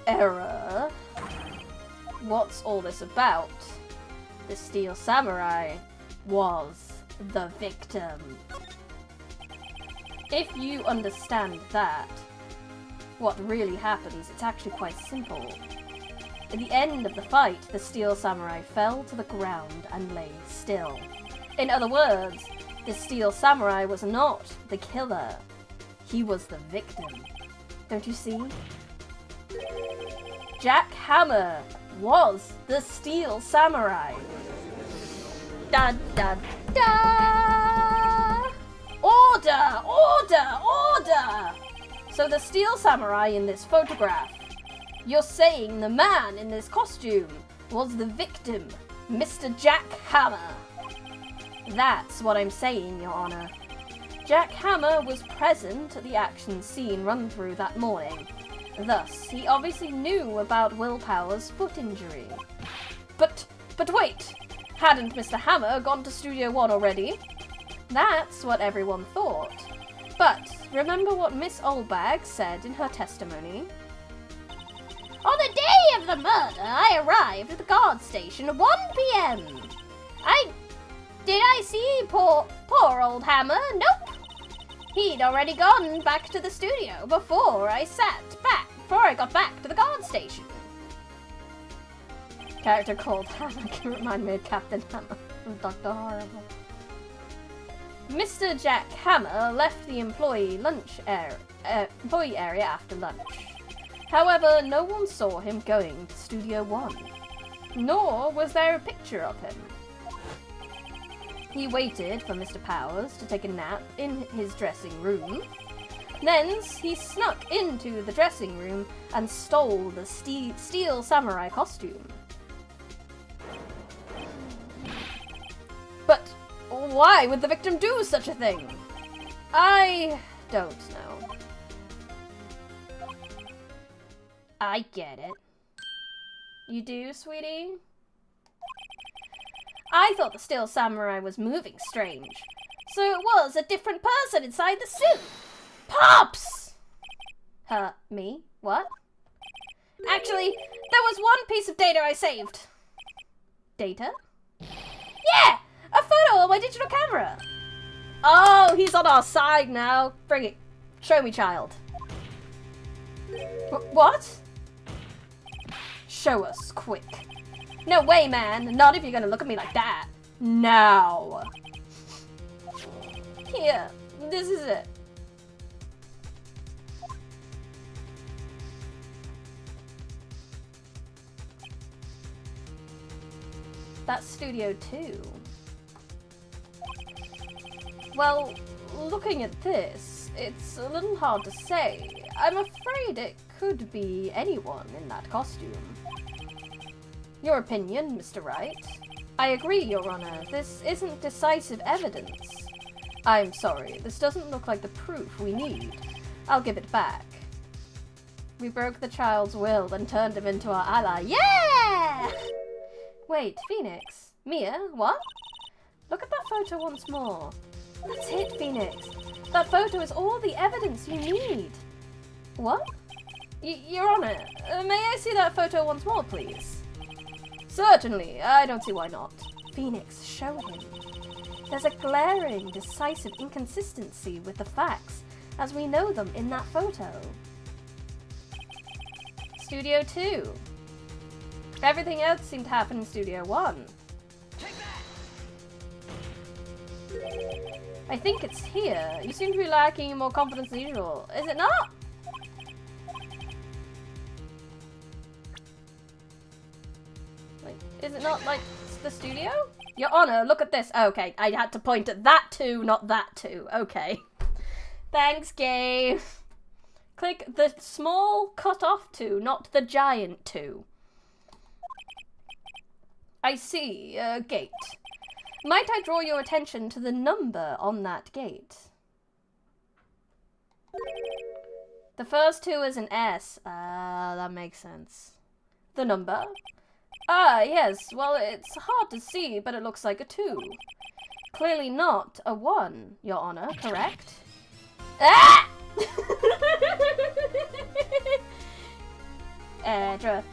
error? What's all this about? The Steel Samurai was the victim. If you understand that, what really happens, it's actually quite simple. At the end of the fight, the Steel Samurai fell to the ground and lay still. In other words, the Steel Samurai was not the killer. He was the victim. Don't you see? Jack Hammer was the Steel Samurai. Da da da! Order! Order! Order! So the Steel Samurai in this photograph, you're saying the man in this costume was the victim, Mr. Jack Hammer. That's what I'm saying, Your Honor. Jack Hammer was present at the action scene run-through that morning. Thus, he obviously knew about Willpower's foot injury. But wait! Hadn't Mr. Hammer gone to Studio One already? That's what everyone thought. But remember what Miss Oldbag said in her testimony? On the day of the murder, I arrived at the guard station at 1 p.m. Did I see poor old Hammer? Nope. He'd already gone back to the studio before I got back to the guard station. Character called Hammer can remind me of Captain Hammer from Dr. Horrible. Mr. Jack Hammer left the employee area after lunch. However, no one saw him going to Studio One, nor was there a picture of him. He waited for Mr. Powers to take a nap in his dressing room. Then he snuck into the dressing room and stole the Steel Samurai costume. But why would the victim do such a thing? I don't know. I get it. You do, sweetie? I thought the Steel Samurai was moving strange. So it was a different person inside the suit. Pops! Me? What? Actually, there was one piece of data I saved. Data? Yeah! A photo on my digital camera! Oh, he's on our side now. Bring it. Show me, child. What? Show us, quick. No way, man. Not if you're gonna look at me like that. Now. Here, this is it. That's Studio 2. Well, looking at this, it's a little hard to say. I'm afraid it could be anyone in that costume. Your opinion, Mr. Wright? I agree, Your Honor. This isn't decisive evidence. I'm sorry, this doesn't look like the proof we need. I'll give it back. We broke the child's will and turned him into our ally. Yeah! Wait, Phoenix. Mia, what? Look at that photo once more. That's it, Phoenix. That photo is all the evidence you need. What? Your Honor, may I see that photo once more, please? Certainly, I don't see why not. Phoenix, show him. There's a glaring, decisive inconsistency with the facts, as we know them in that photo. Studio 2. Everything else seemed to happen in Studio 1. I think it's here. You seem to be lacking in more confidence than usual. Is it not? Like, is it not like the studio? Your Honor, look at this. Okay, I had to point at that too, not that too. Okay. Thanks, game. Click the small cut off two, not the giant two. I see. Gate. Might I draw your attention to the number on that gate? The first two is an S. That makes sense. The number? Ah, yes. Well, it's hard to see, but it looks like a 2. Clearly not a 1, Your Honor, correct? Ah! Edgeworth.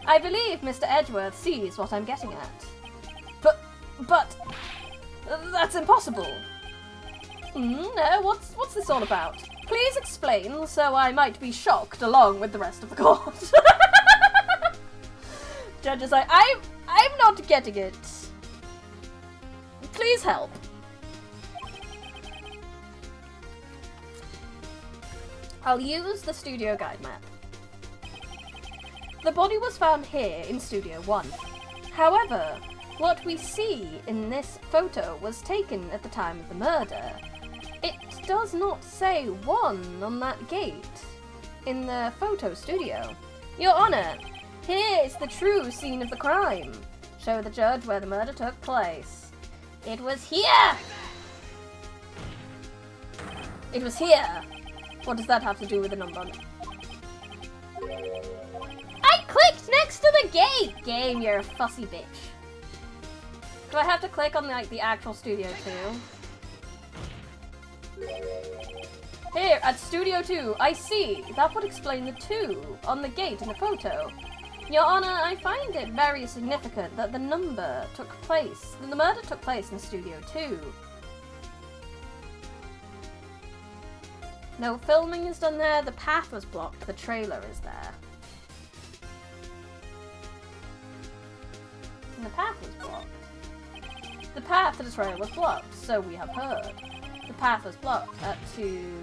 I believe Mr. Edgeworth sees what I'm getting at. But that's impossible. No, what's this all about? Please explain, so I might be shocked along with the rest of the court. Judge is like, I'm not getting it. Please help. I'll use the studio guide map. The body was found here in Studio 1. However, what we see in this photo was taken at the time of the murder. It does not say 1 on that gate in the photo studio. Your Honor, here is the true scene of the crime. Show the judge where the murder took place. It was here! It was here! What does that have to do with the number? I clicked next to the gate! Game, you're a fussy bitch. Do I have to click on the actual Studio 2? Here, at Studio 2, I see. That would explain the 2 on the gate in the photo. Your Honor, I find it very significant that the murder took place in Studio 2. No filming is done there, the path was blocked, the trailer is there. And the path was blocked. The path to the trailer was blocked, so we have heard. The path was blocked at 2...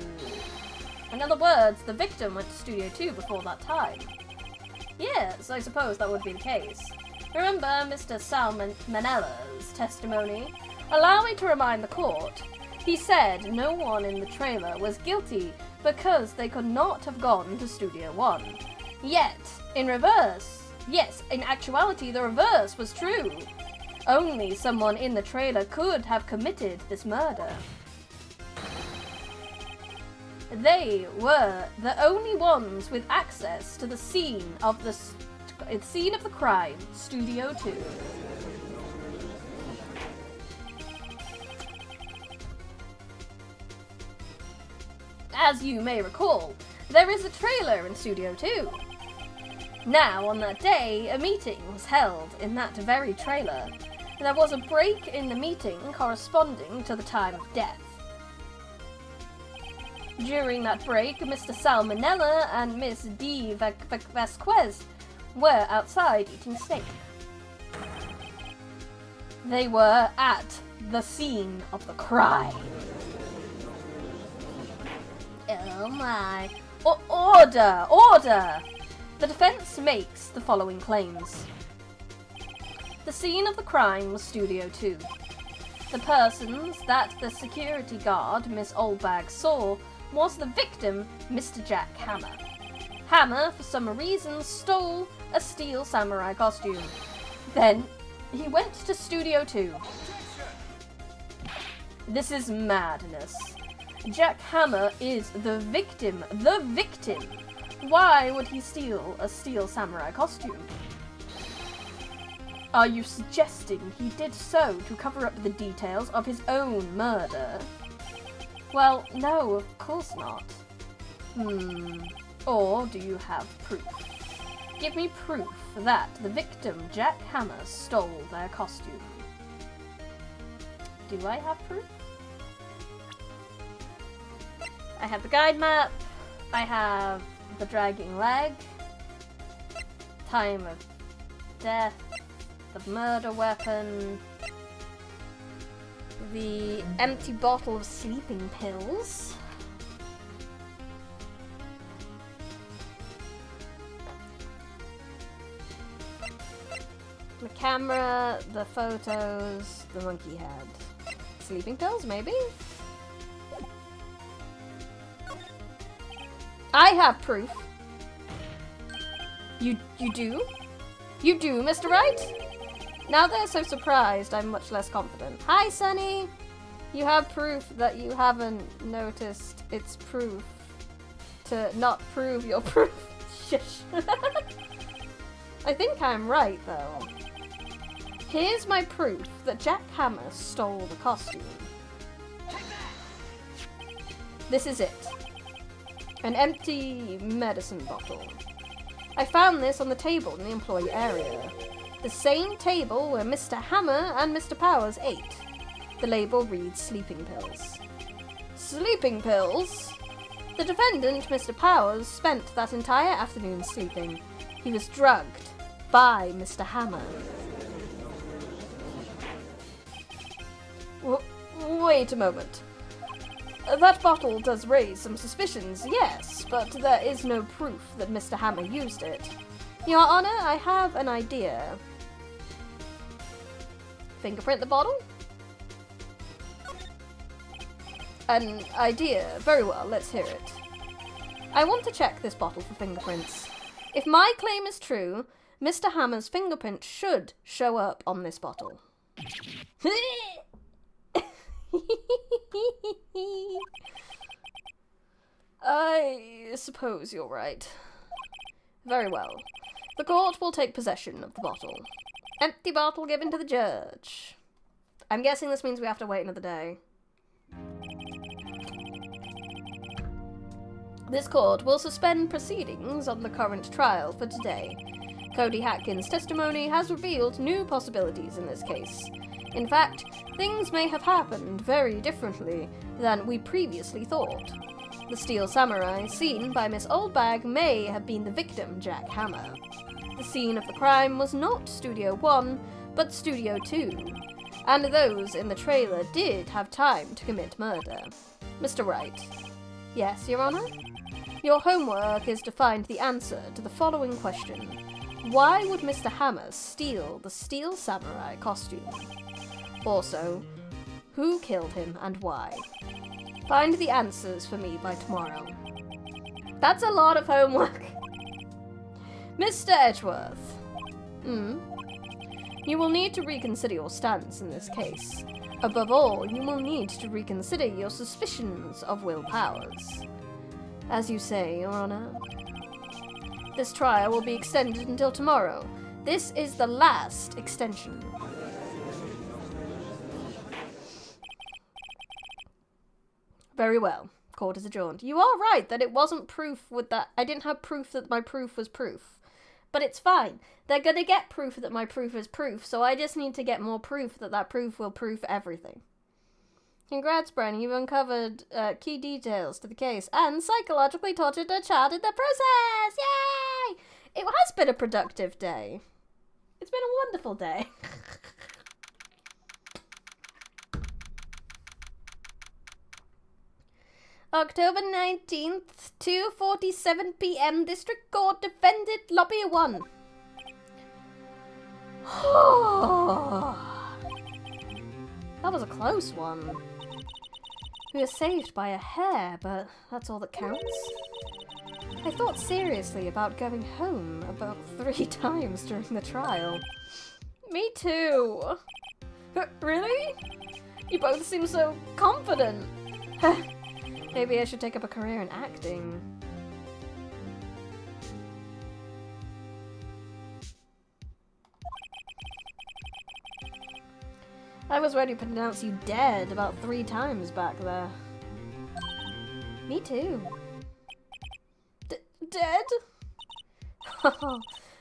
In other words, the victim went to Studio 2 before that time. Yes, I suppose that would be the case. Remember Mr. Salmonella's testimony? Allow me to remind the court. He said no one in the trailer was guilty because they could not have gone to Studio 1. Yet, in actuality, the reverse was true. Only someone in the trailer could have committed this murder. They were the only ones with access to the scene of the crime, Studio 2. As you may recall, there is a trailer in Studio 2. Now, on that day, a meeting was held in that very trailer. There was a break in the meeting corresponding to the time of death. During that break, Mr. Salmonella and Miss D. Vasquez were outside eating steak. They were at the scene of the crime. Oh my. Order! Order! The defense makes the following claims. The scene of the crime was Studio 2. The persons that the security guard, Miss Oldbag, saw was the victim, Mr. Jack Hammer. Hammer, for some reason, stole a steel samurai costume. Then, he went to Studio 2. This is madness. Jack Hammer is the victim. The victim! Why would he steal a steel samurai costume? Are you suggesting he did so to cover up the details of his own murder? Well, no, of course not. Or do you have proof? Give me proof that the victim, Jack Hammer, stole their costume. Do I have proof? I have the guide map. I have the dragging leg. Time of death. The murder weapon. The empty bottle of sleeping pills. The camera, the photos, the monkey head. Sleeping pills, maybe? I have proof. You do? You do, Mr. Wright? Now they're so surprised, I'm much less confident. Hi, Sunny! You have proof that you haven't noticed it's proof to not prove your proof. Shush. I think I'm right, though. Here's my proof that Jack Hammer stole the costume. This is it. An empty medicine bottle. I found this on the table in the employee area. The same table where Mr. Hammer and Mr. Powers ate. The label reads sleeping pills. Sleeping pills? The defendant, Mr. Powers, spent that entire afternoon sleeping. He was drugged by Mr. Hammer. Wait a moment. That bottle does raise some suspicions, yes, but there is no proof that Mr. Hammer used it. Your Honor, I have an idea. Fingerprint the bottle? An idea. Very well, let's hear it. I want to check this bottle for fingerprints. If my claim is true, Mr. Hammer's fingerprint should show up on this bottle. I suppose you're right. Very well. The court will take possession of the bottle. Empty bottle given to the judge. I'm guessing this means we have to wait another day. This court will suspend proceedings on the current trial for today. Cody Hatkins' testimony has revealed new possibilities in this case. In fact, things may have happened very differently than we previously thought. The steel samurai seen by Miss Oldbag may have been the victim, Jack Hammer. The scene of the crime was not Studio 1, but Studio 2, and those in the trailer did have time to commit murder. Mr. Wright. Yes, Your Honor? Your homework is to find the answer to the following question. Why would Mr. Hammer steal the steel samurai costume? Also, who killed him and why? Find the answers for me by tomorrow. That's a lot of homework. Mr. Edgeworth. You will need to reconsider your stance in this case. Above all, you will need to reconsider your suspicions of Will Powers. As you say, Your Honor. This trial will be extended until tomorrow. This is the last extension. Very well. Court is adjourned. You are right that it wasn't proof with that. I didn't have proof that my proof was proof. But it's fine. They're going to get proof that my proof is proof, so I just need to get more proof that that proof will proof everything. Congrats, Bren. You've uncovered key details to the case and psychologically tortured a child in the process. Yay! It has been a productive day. It's been a wonderful day. October 19th, 2:47 p.m. District Court defended Lobby 1. That was a close one. We were saved by a hair, but that's all that counts. I thought seriously about going home about 3 times during the trial. Me too. Really? You both seem so confident. Maybe I should take up a career in acting. I was ready to pronounce you dead about 3 times back there. Me too. Dead?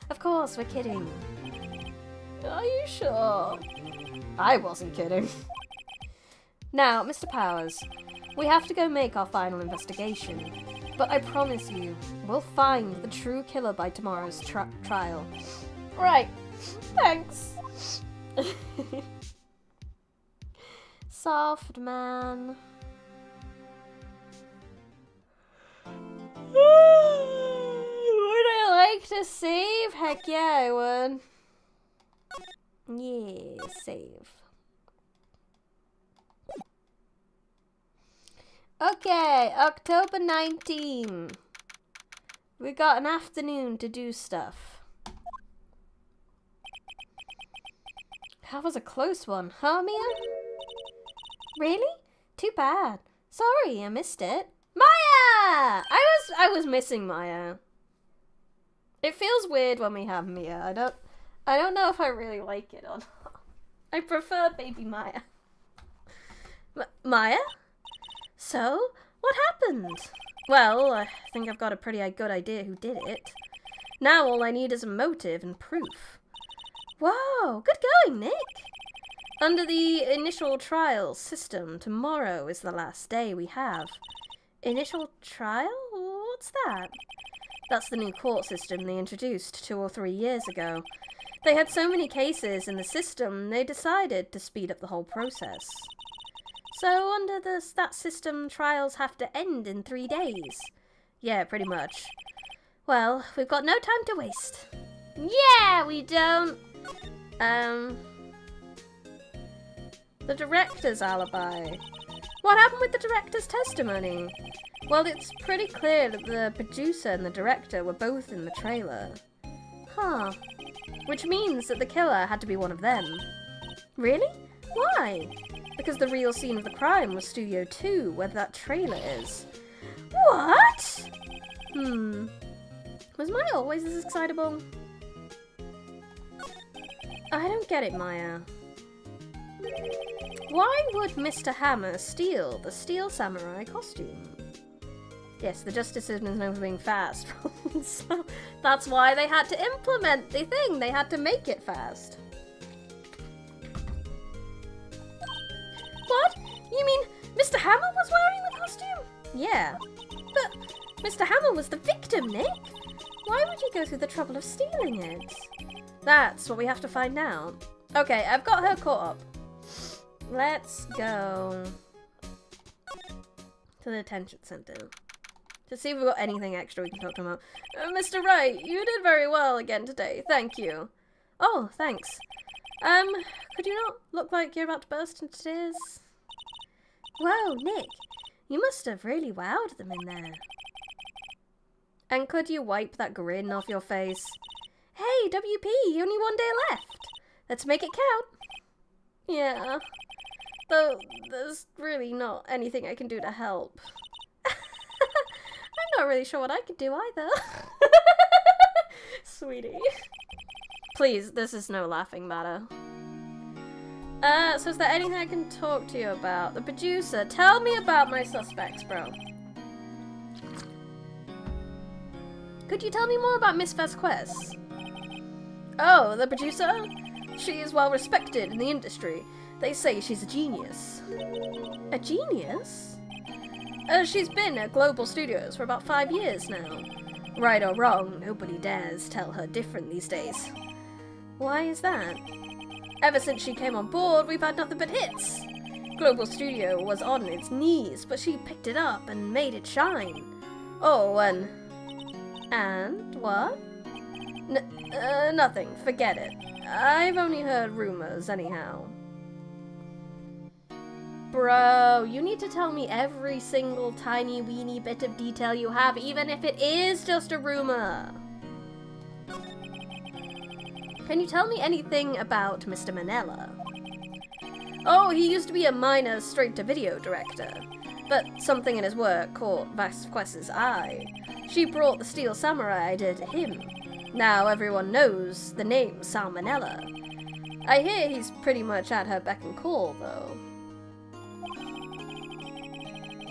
Of course, we're kidding. Are you sure? I wasn't kidding. Now, Mr. Powers, we have to go make our final investigation. But I promise you, we'll find the true killer by tomorrow's trial. Right. Thanks. Soft man. Would I like to save? Heck yeah, I would. Yeah, save. Okay, October 19. We got an afternoon to do stuff. That was a close one, huh, Mia? Really? Too bad. Sorry, I missed it. Maya! I was missing Maya. It feels weird when we have Mia. I don't know if I really like it or not. I prefer baby Maya. Maya? So, what happened? Well, I think I've got a pretty good idea who did it. Now all I need is a motive and proof. Whoa, good going, Nick. Under the initial trial system, tomorrow is the last day we have. Initial trial? What's that? That's the new court system they introduced 2 or 3 years ago. They had so many cases in the system, they decided to speed up the whole process. So under that system, trials have to end in 3 days. Yeah, pretty much. Well, we've got no time to waste. Yeah, we don't. The director's alibi. What happened with the director's testimony? Well, it's pretty clear that the producer and the director were both in the trailer. Huh. Which means that the killer had to be one of them. Really? Why? Because the real scene of the crime was Studio 2, where that trailer is. What? Was Maya always this excitable? I don't get it, Maya. Why would Mr. Hammer steal the Steel Samurai costume? Yes, the justice system is known for being fast. So that's why they had to implement the thing. They had to make it fast. What? You mean Mr. Hammer was wearing the costume? Yeah. But Mr. Hammer was the victim, Nick. Why would you go through the trouble of stealing it? That's what we have to find out. Okay, I've got her caught up. Let's go to the detention center to see if we've got anything extra we can talk to him about. Mr. Wright, you did very well again today. Thank you. Oh, thanks. Could you not look like you're about to burst into tears? Whoa, Nick, you must have really wowed them in there. And could you wipe that grin off your face? Hey, WP, only 1 day left. Let's make it count. Yeah. Though, there's really not anything I can do to help. I'm not really sure what I could do either. Sweetie. Please, this is no laughing matter. So is there anything I can talk to you about? The producer, tell me about my suspects, bro. Could you tell me more about Miss Vasquez? Oh, the producer? She is well respected in the industry. They say she's a genius. A genius? She's been at Global Studios for about 5 years now. Right or wrong, nobody dares tell her different these days. Why is that? Ever since she came on board, we've had nothing but hits. Global Studio was on its knees, but she picked it up and made it shine. Oh, and what? Nothing. Forget it. I've only heard rumors, anyhow. Bro, you need to tell me every single tiny weeny bit of detail you have, even if it is just a rumor. Can you tell me anything about Mr. Manella? Oh, he used to be a minor straight-to-video director, but something in his work caught Vasquez's eye. She brought the Steel Samurai idea to him. Now everyone knows the name Sal Manella. I hear he's pretty much at her beck and call, though.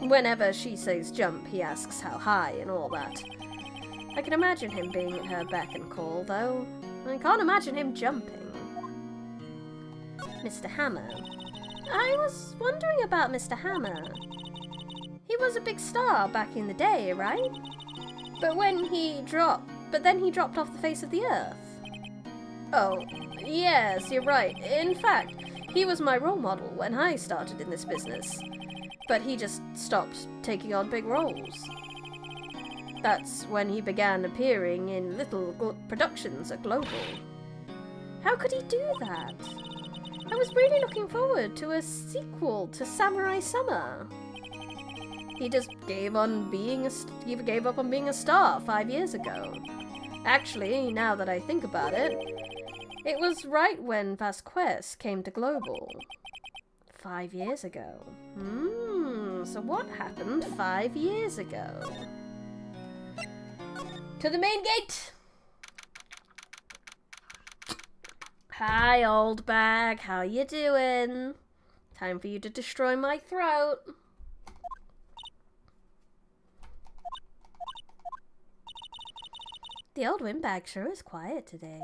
Whenever she says jump, he asks how high and all that. I can imagine him being at her beck and call, though. I can't imagine him jumping. Mr. Hammer. I was wondering about Mr. Hammer. He was a big star back in the day, right? But then he dropped off the face of the earth. Oh, yes, you're right. In fact, he was my role model when I started in this business. But he just stopped taking on big roles. That's when he began appearing in little productions at Global. How could he do that? I was really looking forward to a sequel to Samurai Summer. He just gave up on being a star 5 years ago. Actually, now that I think about it, it was right when Vasquez came to Global. 5 years ago. So what happened 5 years ago? To the main gate! Hi, old bag. How you doing? Time for you to destroy my throat. The old windbag sure is quiet today.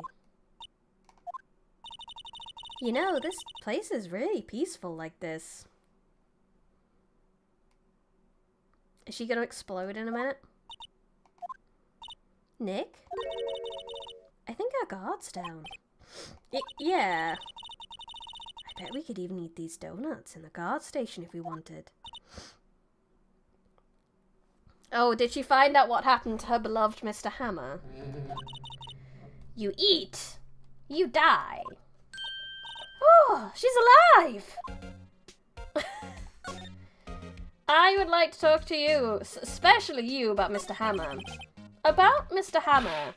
You know, this place is really peaceful like this. Is she gonna explode in a minute? Nick? I think our guard's down. Yeah. I bet we could even eat these donuts in the guard station if we wanted. Oh, did she find out what happened to her beloved Mr. Hammer? You eat, you die. Oh, she's alive! I would like to talk to you, especially you, about Mr. Hammer. About Mr. Hammer.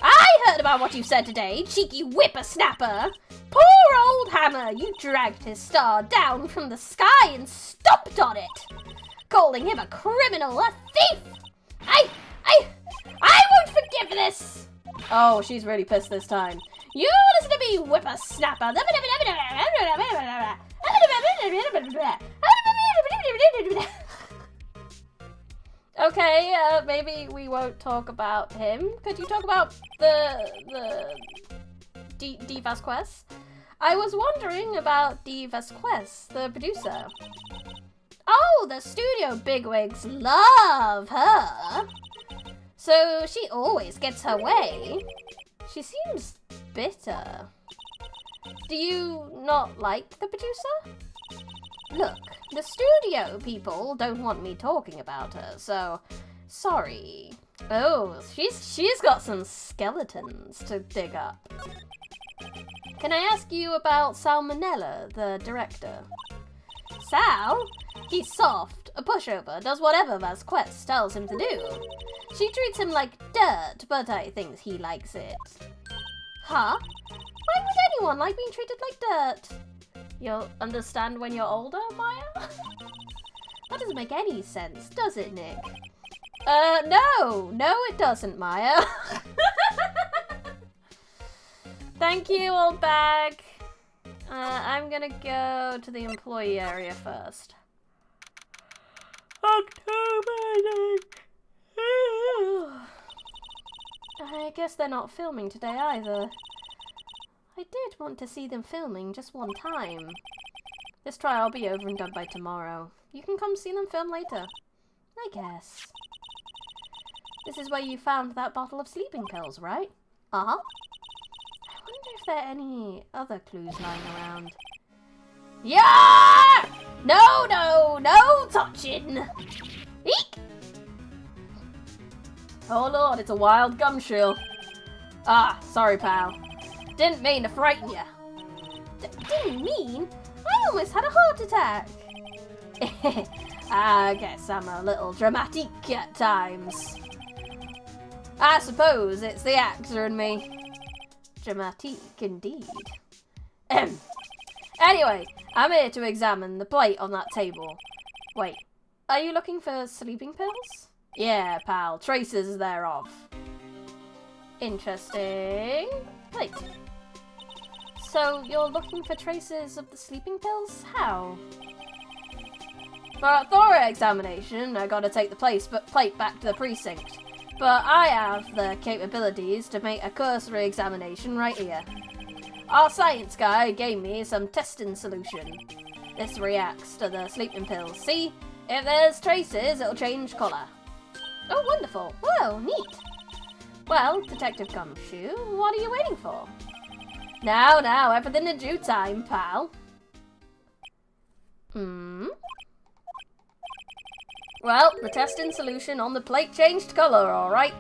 I heard about what you said today, cheeky whippersnapper. Poor old Hammer, you dragged his star down from the sky and stomped on it. Calling him a criminal, a thief. I won't forgive this. Oh, she's really pissed this time. You listen to me, whippersnapper. Okay, maybe we won't talk about him. Could you talk about the D. Vasquez? I was wondering about D. Vasquez, the producer. Oh, the studio bigwigs love her. So she always gets her way. She seems bitter. Do you not like the producer? Look, the studio people don't want me talking about her, so sorry. Oh, she's got some skeletons to dig up. Can I ask you about Sal Manella, the director? Sal? He's soft, a pushover, does whatever Vasquez tells him to do. She treats him like dirt, but I think he likes it. Huh? Why would anyone like being treated like dirt? You'll understand when you're older, Maya? That doesn't make any sense, does it, Nick? No, it doesn't, Maya. Thank you, old bag. I'm gonna go to the employee area first. October. I guess they're not filming today either. I did want to see them filming just one time. This trial will be over and done by tomorrow. You can come see them film later. I guess. This is where you found that bottle of sleeping pills, right? Uh-huh. I wonder if there are any other clues lying around. Yeah! No, no, no touching! Eek! Oh lord, it's a wild gumshoe. Ah, sorry pal. Didn't mean to frighten you. Didn't mean? I almost had a heart attack. I guess I'm a little dramatic at times. I suppose it's the actor in me. Dramatic indeed. Anyway, I'm here to examine the plate on that table. Wait, are you looking for sleeping pills? Yeah, pal, traces thereof. Interesting. Plate. So, you're looking for traces of the sleeping pills? How? For a thorough examination, I gotta take the plate back to the precinct. But I have the capabilities to make a cursory examination right here. Our science guy gave me some testing solution. This reacts to the sleeping pills. See? If there's traces, it'll change colour. Oh, wonderful. Whoa, neat. Well, Detective Gumshoe, what are you waiting for? Now, everything in due time, pal. Well, the testing solution on the plate changed colour, alright.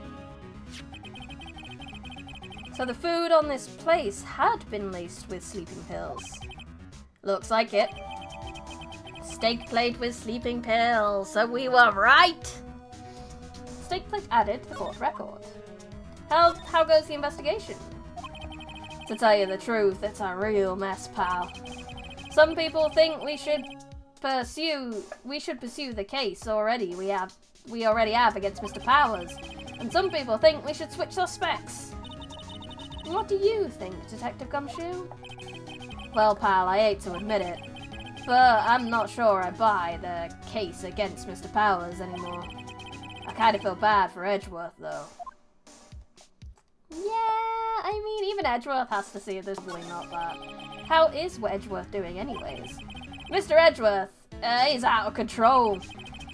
So the food on this place had been laced with sleeping pills. Looks like it. Steak plate with sleeping pills, so we were right! Steak plate added to the court record. How goes the investigation? To tell you the truth, it's a real mess, pal. Some people think we should pursue the case already we already have against Mr. Powers, and some people think we should switch suspects. What do you think, Detective Gumshoe? Well, pal, I hate to admit it, but I'm not sure I buy the case against Mr. Powers anymore. I kind of feel bad for Edgeworth, though. Yeah, I mean, even Edgeworth has to see it. There's really not that. How is Edgeworth doing, anyways? Mr. Edgeworth, he's out of control.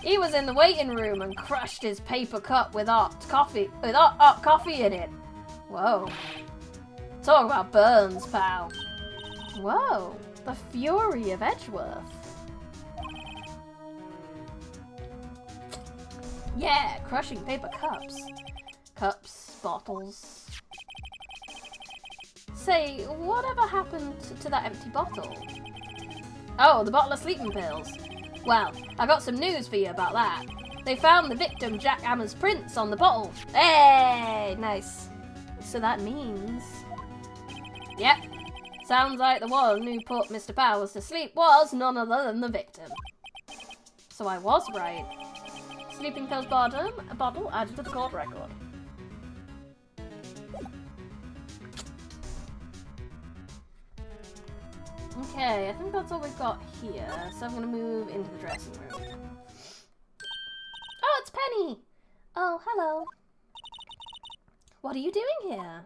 He was in the waiting room and crushed his paper cup with hot coffee in it. Whoa. Talk about burns, pal. Whoa, the fury of Edgeworth. Yeah, crushing paper cups. Cups, bottles. Say, whatever happened to that empty bottle? Oh, the bottle of sleeping pills. Well, I got some news for you about that. They found the victim Jack Hammer's prints on the bottle. Hey, nice. So that means... Yep. Sounds like the one who put Mr. Powers to sleep was none other than the victim. So I was right. Sleeping pills bottle added to the court record. Okay, I think that's all we've got here, so I'm gonna move into the dressing room. Oh, it's Penny! Oh, hello. What are you doing here?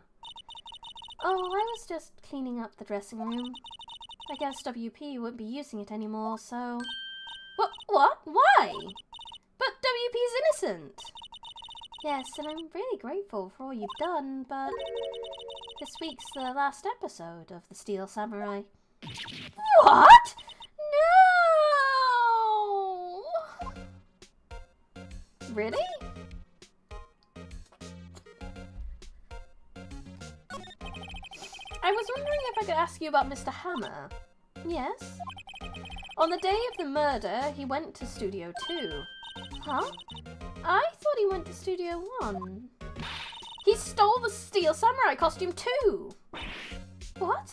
Oh, I was just cleaning up the dressing room. I guess WP won't be using it anymore, so... What? Why? But WP's innocent! Yes, and I'm really grateful for all you've done, but... This week's the last episode of The Steel Samurai. What? No! Really? I was wondering if I could ask you about Mr. Hammer. Yes? On the day of the murder, he went to Studio 2. Huh? I thought he went to Studio 1. He stole the Steel Samurai costume too! What?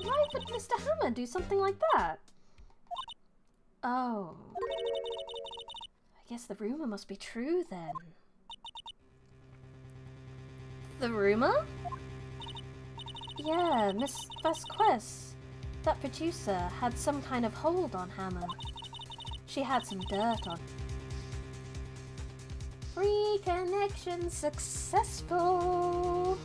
Why would Mr. Hammer do something like that? Oh. I guess the rumor must be true then. The rumor? Yeah, Miss Vasquez, that producer, had some kind of hold on Hammer. She had some dirt on. Reconnection successful!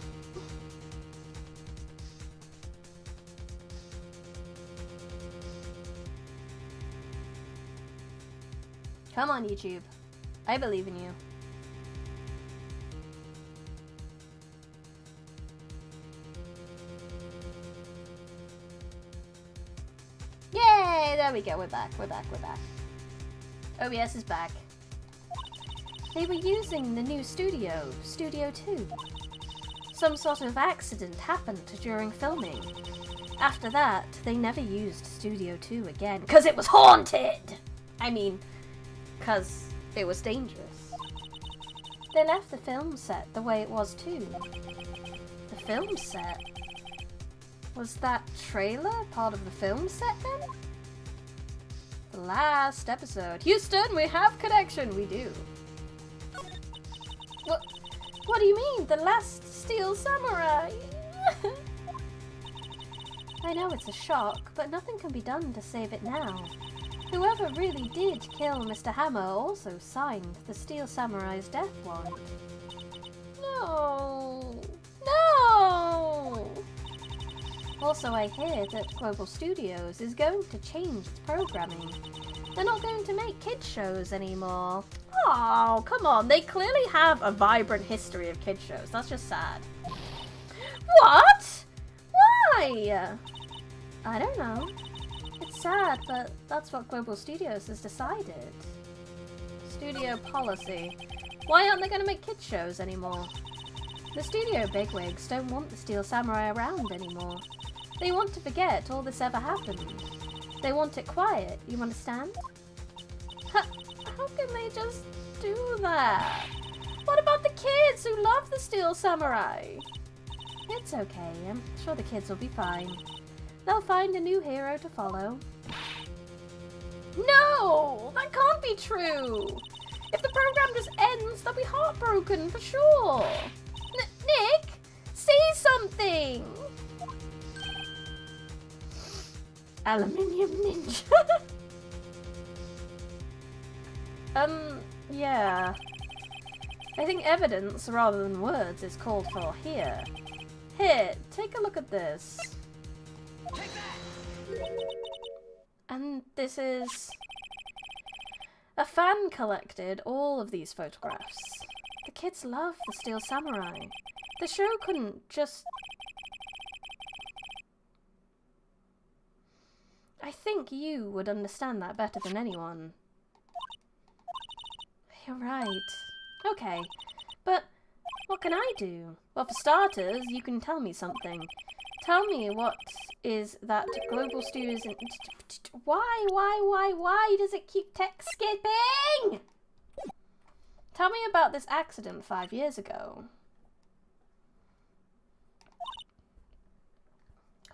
Come on, YouTube. I believe in you. there we go, we're back. OBS is back. They were using the new Studio 2. Some sort of accident happened during filming. After that, they never used Studio 2 again, because it was haunted! I mean, because it was dangerous. They left the film set the way it was too. The film set? Was that trailer part of the film set then? The last episode. Houston, we have connection! We do. What do you mean? The last Steel Samurai? I know it's a shock, but nothing can be done to save it now. Whoever really did kill Mr. Hammer also signed the Steel Samurai's death warrant. No! No! Also, I hear that Global Studios is going to change its programming. They're not going to make kids shows anymore. Oh, come on. They clearly have a vibrant history of kids shows. That's just sad. What? Why? I don't know. It's sad, but that's what Global Studios has decided. Studio policy. Why aren't they going to make kids shows anymore? The studio bigwigs don't want the Steel Samurai around anymore. They want to forget all this ever happened. They want it quiet, you understand? How can they just do that? What about the kids who love the Steel Samurai? It's okay, I'm sure the kids will be fine. They'll find a new hero to follow. No! That can't be true! If the program just ends, they'll be heartbroken for sure! Nick! Say something! Aluminium Ninja. Yeah. I think evidence rather than words is called for here. Here, take a look at this. Take that! And this is... A fan collected all of these photographs. The kids love the Steel Samurai. The show couldn't just... I think you would understand that better than anyone. You're right. Okay, but what can I do? Well, for starters, you can tell me something. Tell me what is that Global Studios... Why does it keep text skipping? Tell me about this accident 5 years ago.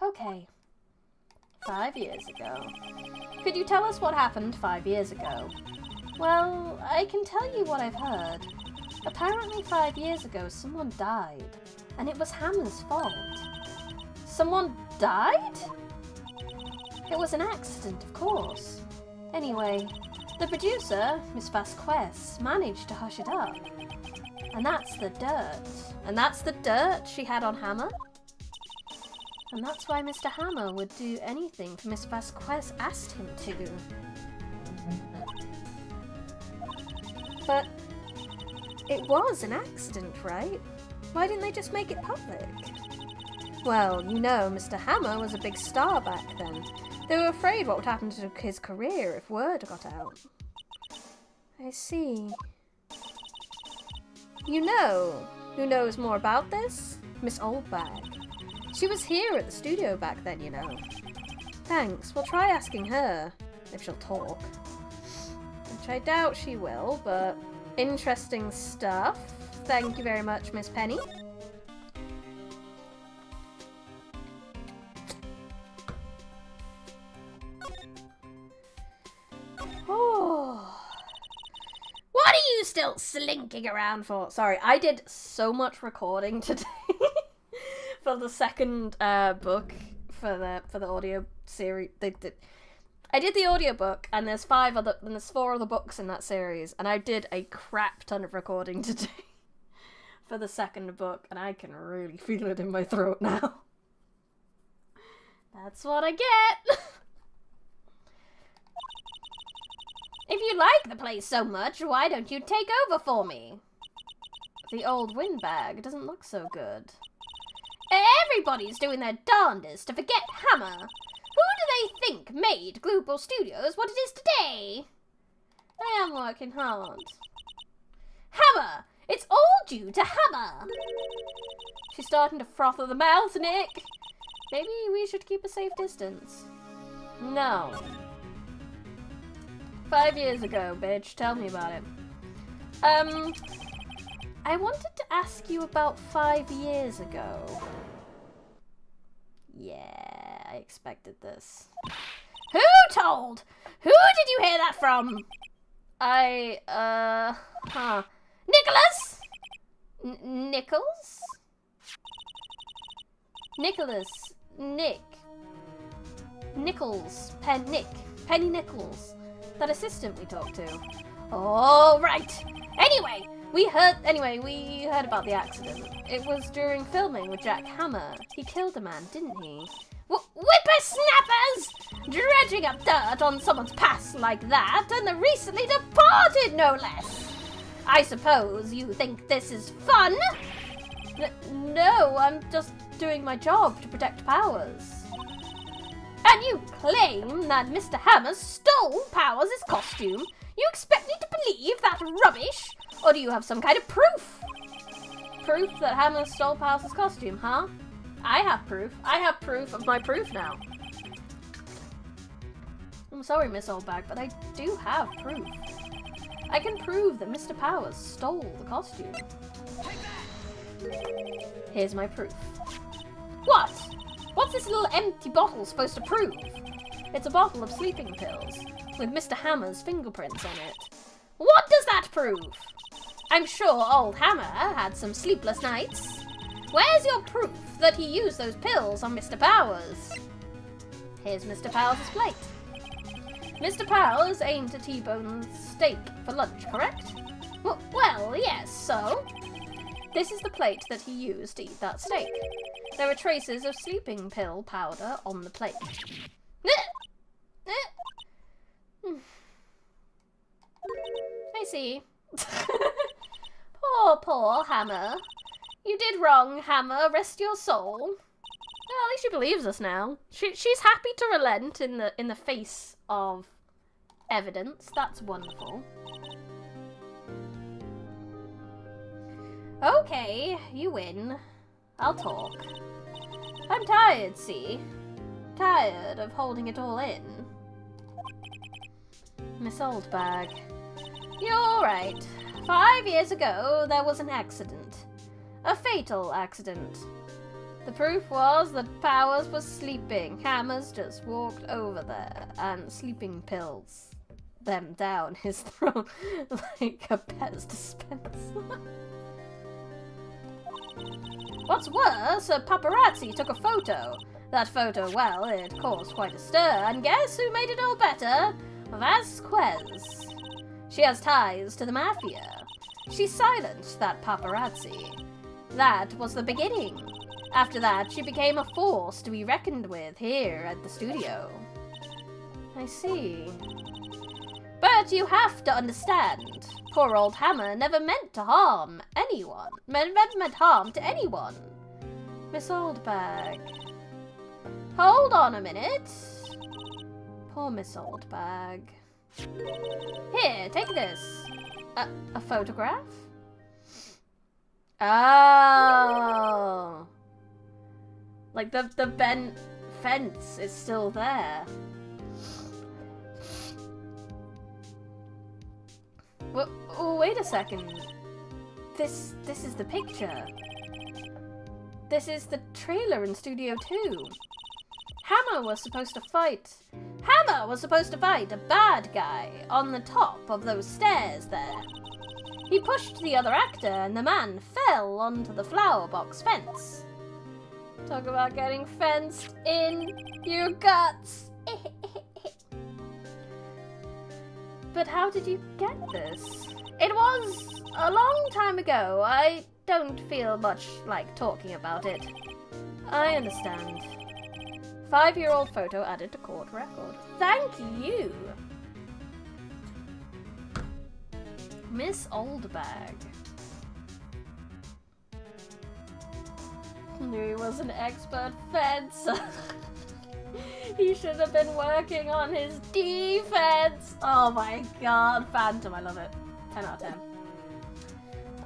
Okay. 5 years ago. Could you tell us what happened 5 years ago? Well, I can tell you what I've heard. Apparently 5 years ago someone died, and it was Hammer's fault. Someone died? It was an accident, of course. Anyway, the producer, Miss Vasquez, managed to hush it up. And that's the dirt. And that's the dirt she had on Hammer? And that's why Mr. Hammer would do anything Miss Vasquez asked him to. But it was an accident, right? Why didn't they just make it public? Well, you know, Mr. Hammer was a big star back then. They were afraid what would happen to his career if word got out. I see. You know who knows more about this? Miss Oldbag. She was here at the studio back then, you know. Thanks, we'll try asking her, if she'll talk. Which I doubt she will, but interesting stuff. Thank you very much, Miss Penny. Oh. What are you still slinking around for? Sorry, I did so much recording today for the second book for the audio series. I did the audiobook, and there's 4 other books in that series, and I did a crap ton of recording today for the second book, and I can really feel it in my throat now. That's what I get! If you like the place so much, why don't you take over for me? The old windbag doesn't look so good. Everybody's doing their darndest to forget Hammer. Who do they think made Global Studios what it is today? I am working hard. Hammer! It's all due to Hammer! She's starting to froth at the mouth, Nick. Maybe we should keep a safe distance. No. 5 years ago, bitch. Tell me about it. I wanted to ask you about 5 years ago. Yeah, I expected this. Who told? Who did you hear that from? Nicholas? Nichols? Nicholas. Nick. Nichols. Penny Nichols. That assistant we talked to. Oh, right. Anyway, we heard about the accident. It was during filming with Jack Hammer. He killed a man, didn't he? Whippersnappers! Dredging up dirt on someone's past like that, and the recently departed, no less. I suppose you think this is fun? No, I'm just doing my job to protect Powers. And you claim that Mr. Hammer stole Powers' costume? You expect me to believe that rubbish? Or do you have some kind of proof? Proof that Hammer stole Powers' costume, huh? I have proof. I have proof of my proof now. I'm sorry, Miss Oldbag, but I do have proof. I can prove that Mr. Powers stole the costume. Here's my proof. What? What's this little empty bottle supposed to prove? It's a bottle of sleeping pills, with Mr. Hammer's fingerprints on it. What does that prove? I'm sure old Hammer had some sleepless nights. Where's your proof that he used those pills on Mr. Powers? Here's Mr. Powers' plate. Mr. Powers aimed to T-bone steak for lunch, correct? Well, yes, so? This is the plate that he used to eat that steak. There are traces of sleeping pill powder on the plate. I see. Poor Hammer. You did wrong, Hammer. Rest your soul. Well, at least she believes us now. She's happy to relent in the face of evidence. That's wonderful. Okay, you win. I'll talk. I'm tired, see? Tired of holding it all in. Miss Oldbag. You're right. 5 years ago, there was an accident. A fatal accident. The proof was that Powers was sleeping. Hammers just walked over there and sleeping pills them down his throat like a pet's dispenser. What's worse, a paparazzi took a photo. That photo, well, it caused quite a stir, and guess who made it all better? Vasquez. She has ties to the mafia. She silenced that paparazzi. That was the beginning. After that, she became a force to be reckoned with here at the studio. I see. But you have to understand, poor old Hammer never meant to harm anyone. Never meant harm to anyone. Miss Oldbag. Hold on a minute. Poor Miss Oldbag. Here, take this. A photograph? Oh. Like the bent fence is still there. Oh, wait a second. This is the picture. This is the trailer in Studio 2. Hammer was supposed to fight a bad guy on the top of those stairs there. He pushed the other actor and the man fell onto the flower box fence. Talk about getting fenced in your guts. But how did you get this? It was a long time ago. I don't feel much like talking about it. I understand. 5-year-old photo added to court record. Thank you! Miss Oldbag. Knew he was an expert fencer. He should have been working on his defense. Oh my god, Phantom, I love it. 10 out of 10.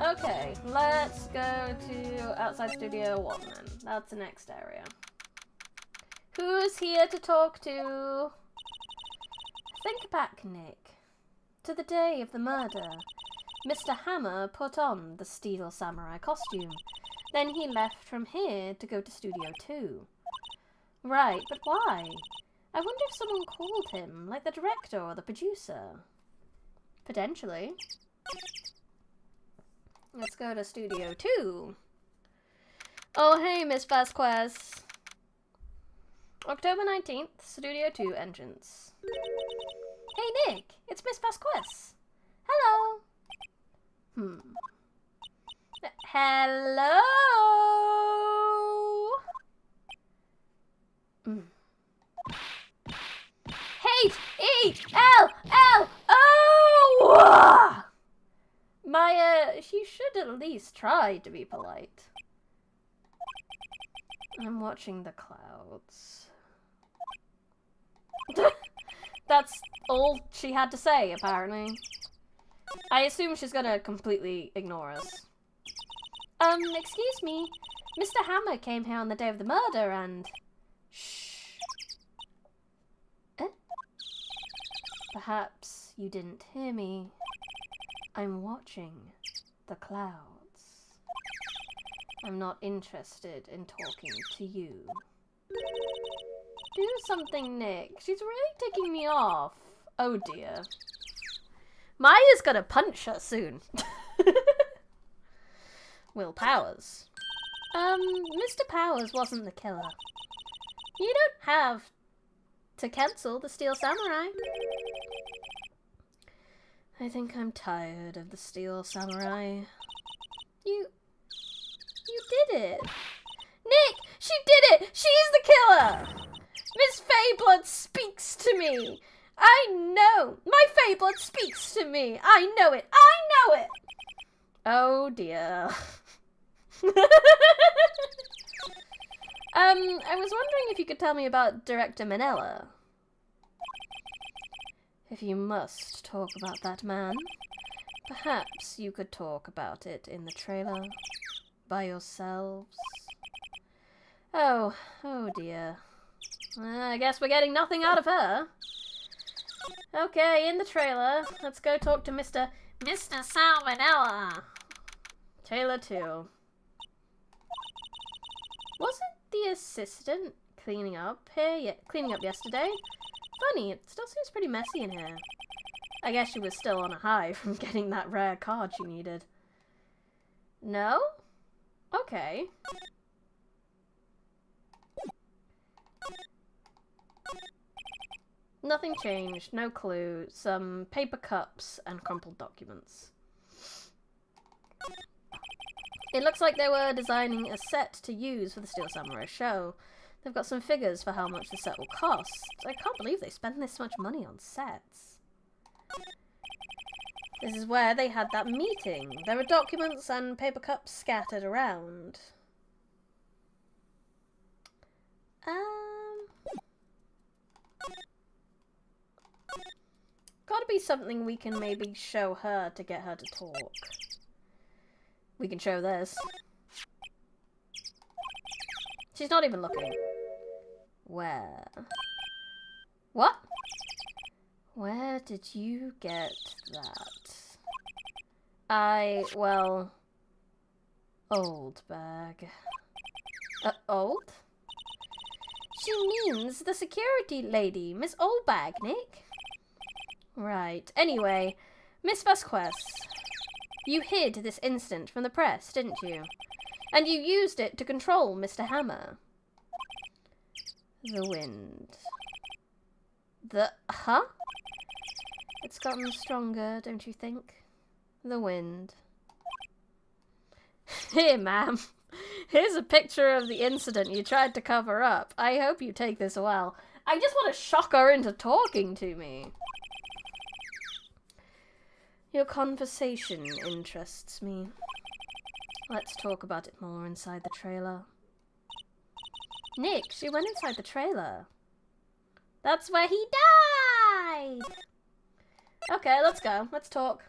Okay, let's go to outside studio 1 then. That's the next area. Who's here to talk to? Think back, Nick, to the day of the murder. Mr. Hammer put on the Steel Samurai costume. Then he left from here to go to Studio 2. Right, but why? I wonder if someone called him, like the director or the producer. Potentially. Let's go to Studio 2. Oh, hey, Miss Vasquez. October 19th, Studio 2 entrance. Hey, Nick, it's Miss Vasquez. Hello. Hello. H-E-L-L-O! Maya, she should at least try to be polite. I'm watching the clouds. That's all she had to say, apparently. I assume she's gonna completely ignore us. Excuse me. Mr. Hammer came here on the day of the murder and... Shh. Eh? Perhaps you didn't hear me. I'm watching the clouds. I'm not interested in talking to you. Do something, Nick. She's really ticking me off. Oh dear. Maya's gonna punch her soon. Will Powers. Mr. Powers wasn't the killer. You don't have to cancel the Steel Samurai. I think I'm tired of the Steel Samurai. You did it. Nick, she did it! She's the killer! Miss Fayblood speaks to me! I know! My Fayblood speaks to me! I know it! I know it! Oh dear. I was wondering if you could tell me about Director Manella. If you must talk about that man, perhaps you could talk about it in the trailer by yourselves. Oh dear. I guess we're getting nothing out of her. Okay, in the trailer, let's go talk to Mr. Salmonella. Trailer 2. Wasn't the assistant cleaning up yesterday? Funny, it still seems pretty messy in here. I guess she was still on a high from getting that rare card she needed. No? Okay. Nothing changed, no clue. Some paper cups and crumpled documents. It looks like they were designing a set to use for the Steel Samurai show. They've got some figures for how much the set will cost. I can't believe they spend this much money on sets. This is where they had that meeting. There are documents and paper cups scattered around. Gotta be something we can maybe show her to get her to talk. We can show this. She's not even looking. Where? What? Where did you get that? Well... Old bag. Old? She means the security lady, Miss Oldbag, Nick. Right. Anyway, Miss Vasquez, you hid this incident from the press, didn't you? And you used it to control Mr. Hammer. The wind. Huh? It's gotten stronger, don't you think? The wind. Here, ma'am. Here's a picture of the incident you tried to cover up. I hope you take this well. I just want to shock her into talking to me. Your conversation interests me. Let's talk about it more inside the trailer. Nick, she went inside the trailer. That's where he died! Okay, let's go. Let's talk.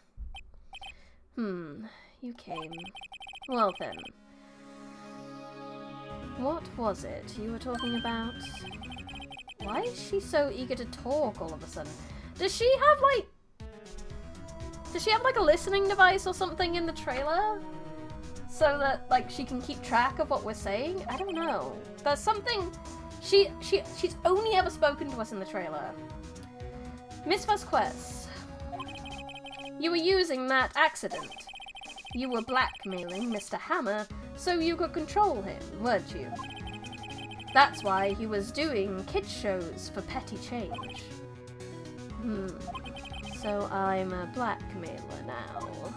You came. Well then. What was it you were talking about? Why is she so eager to talk all of a sudden? Does she have like a listening device or something in the trailer? So that like she can keep track of what we're saying? I don't know. There's something she's only ever spoken to us in the trailer. Miss Vasquez, you were using that accident. You were blackmailing Mr. Hammer so you could control him, weren't you? That's why he was doing kids shows for petty change. So I'm a blackmailer now.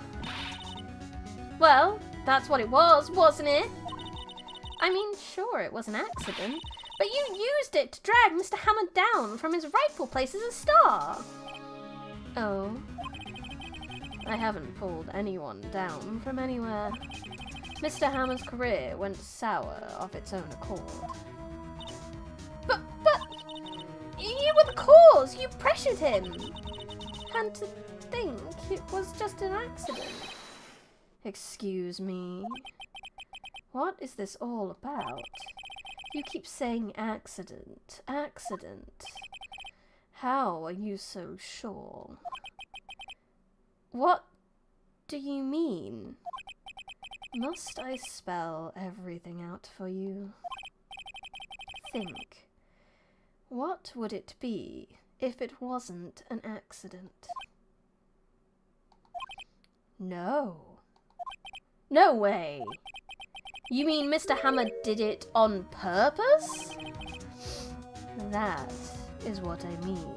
Well, that's what it was, wasn't it? I mean, sure, it was an accident, but you used it to drag Mr. Hammer down from his rightful place as a star. Oh. I haven't pulled anyone down from anywhere. Mr. Hammer's career went sour of its own accord. But, you were the cause! You pressured him! And to think it was just an accident. Excuse me. What is this all about? You keep saying accident, accident. How are you so sure? What do you mean? Must I spell everything out for you? Think. What would it be if it wasn't an accident? No. No way! You mean Mr. Hammer did it on purpose? That is what I mean.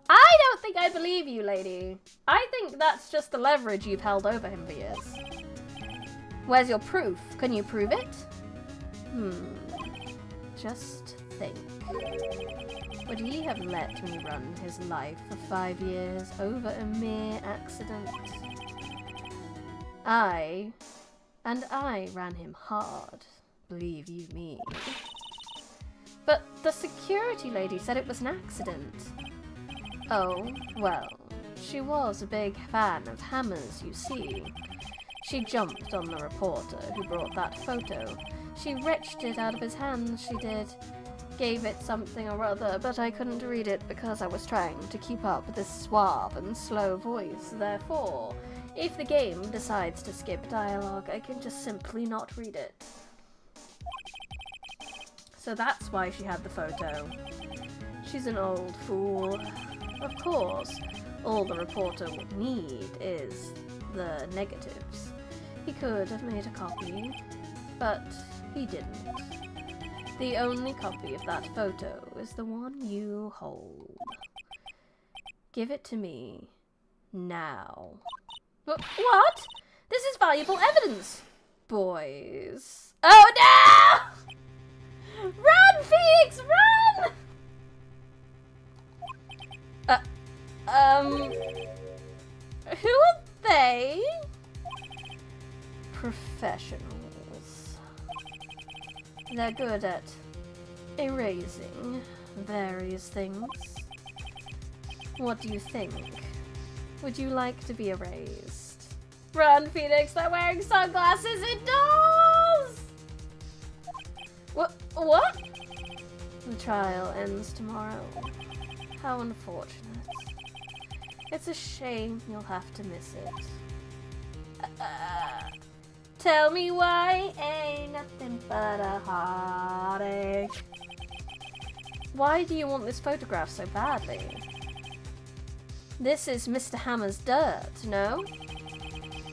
I don't think I believe you, lady. I think that's just the leverage you've held over him for years. Where's your proof? Can you prove it? Just think. Would he have let me run his life for 5 years over a mere accident? I ran him hard, believe you me. But the security lady said it was an accident. Oh, well, she was a big fan of Hammer's, you see. She jumped on the reporter who brought that photo. She wrenched it out of his hands, she did. Gave it something or other, but I couldn't read it because I was trying to keep up with this suave and slow voice. Therefore, if the game decides to skip dialogue, I can just simply not read it. So that's why she had the photo. She's an old fool. Of course, all the reporter would need is the negatives. He could have made a copy, but he didn't. The only copy of that photo is the one you hold. Give it to me now. But what? This is valuable evidence, boys. Oh no! Run, Phoenix, run! Who are they? Professionals. They're good at erasing various things. What do you think? Would you like to be erased? Run, Phoenix, they're wearing sunglasses indoors! What? The trial ends tomorrow. How unfortunate. It's a shame you'll have to miss it. Tell me why ain't nothing but a heartache. Why do you want this photograph so badly? This is Mr. Hammer's dirt, no?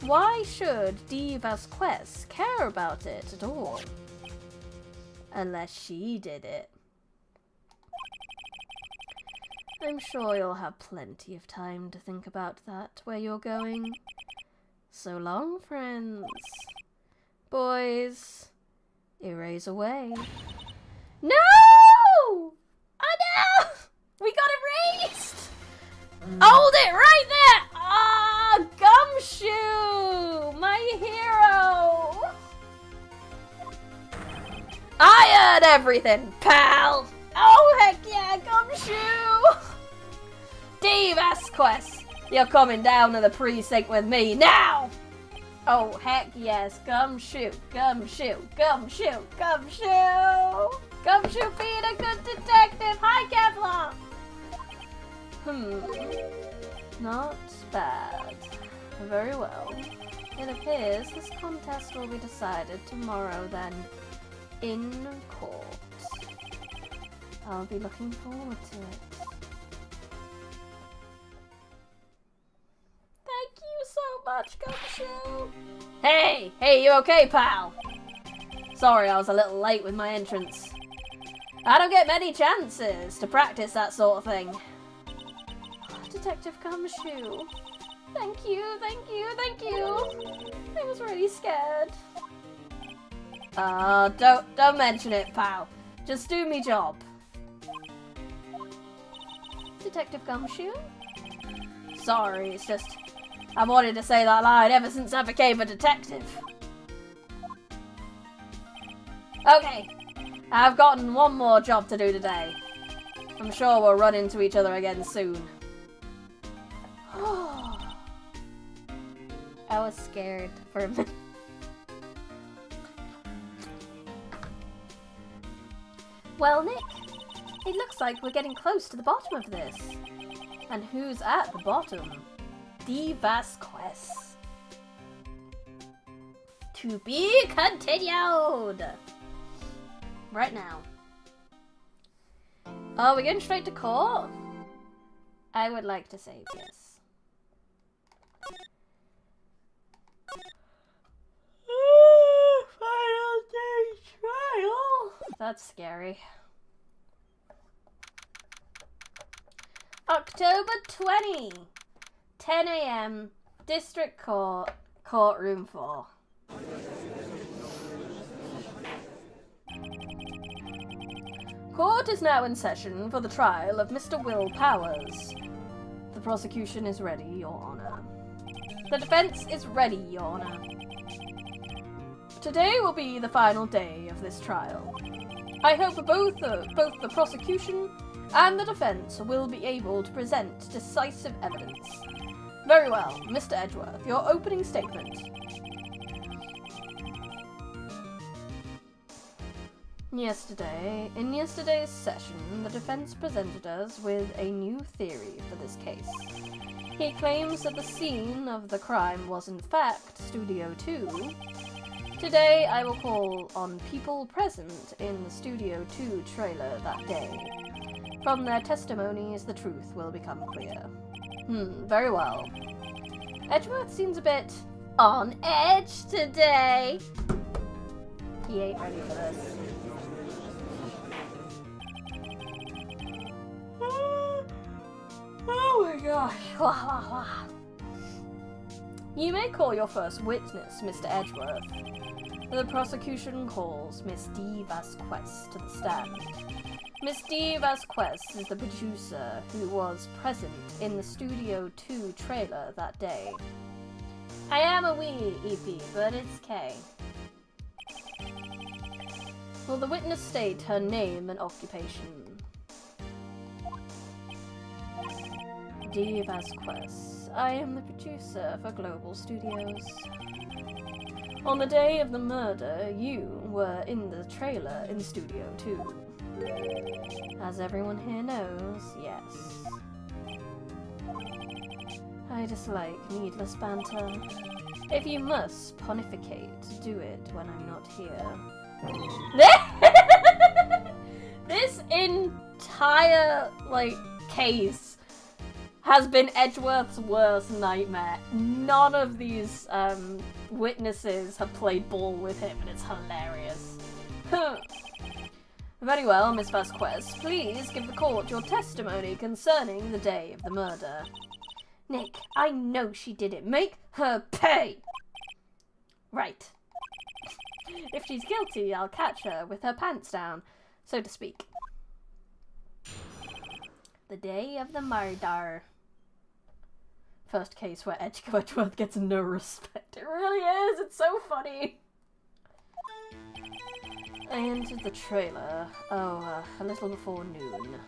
Why should D. Vasquez care about it at all? Unless she did it. I'm sure you'll have plenty of time to think about that where you're going. So long, friends. Boys, erase away. No! Oh no! We got erased! Hold it right there! Ah, Gumshoe! My hero! I earned everything, pal! Oh, heck yeah, Gumshoe! Gumshoe! D Vasquez, you're coming down to the precinct with me now! Oh, heck yes. Gumshoe, Gumshoe, Gumshoe, Gumshoe! Gumshoe being a good detective! Hi, Kevlar! Not bad. Very well. It appears this contest will be decided tomorrow then, in court. I'll be looking forward to it. Thank you so much, Gumshoe! Hey! Hey, you okay, pal? Sorry, I was a little late with my entrance. I don't get many chances to practice that sort of thing. Detective Gumshoe. Thank you, thank you, thank you. I was really scared. Don't mention it, pal. Just do me job. Detective Gumshoe? Sorry, it's just I've wanted to say that line ever since I became a detective. Okay, I've gotten one more job to do today. I'm sure we'll run into each other again soon. I was scared for a minute. Well, Nick, it looks like we're getting close to the bottom of this. And who's at the bottom? D Vasquez. To be continued! Right now. Are we going straight to court? I would like to say yes. Final day trial. That's scary. October 20, 10 AM, District Court, Courtroom 4. Court is now in session for the trial of Mr. Will Powers. The prosecution is ready, Your Honor. The defense is ready, Your Honor. Today will be the final day of this trial. I hope both the prosecution and the defense will be able to present decisive evidence. Very well, Mr. Edgeworth, your opening statement. In yesterday's session, the defense presented us with a new theory for this case. He claims that the scene of the crime was in fact Studio 2. Today, I will call on people present in the Studio 2 trailer that day. From their testimonies, the truth will become clear. Very well. Edgeworth seems a bit on edge today. He ain't ready for this. Oh my gosh. You may call your first witness, Mr. Edgeworth. The prosecution calls Miss D. Vasquez to the stand. Miss D. Vasquez is the producer who was present in the Studio 2 trailer that day. I am a wee EP, but it's K. Will the witness state her name and occupation? D. Vasquez. I am the producer for Global Studios. On the day of the murder, you were in the trailer in Studio 2. As everyone here knows, yes. I dislike needless banter. If you must pontificate, do it when I'm not here. This entire, case has been Edgeworth's worst nightmare. None of these, witnesses have played ball with him, and it's hilarious. Very well, Miss Vasquez. Please give the court your testimony concerning the day of the murder. Nick, I know she did it. Make her pay! Right. If she's guilty, I'll catch her with her pants down, so to speak. The day of the murder. First case where Edgeworth gets no respect. It really is. It's so funny. I entered the trailer, a little before noon.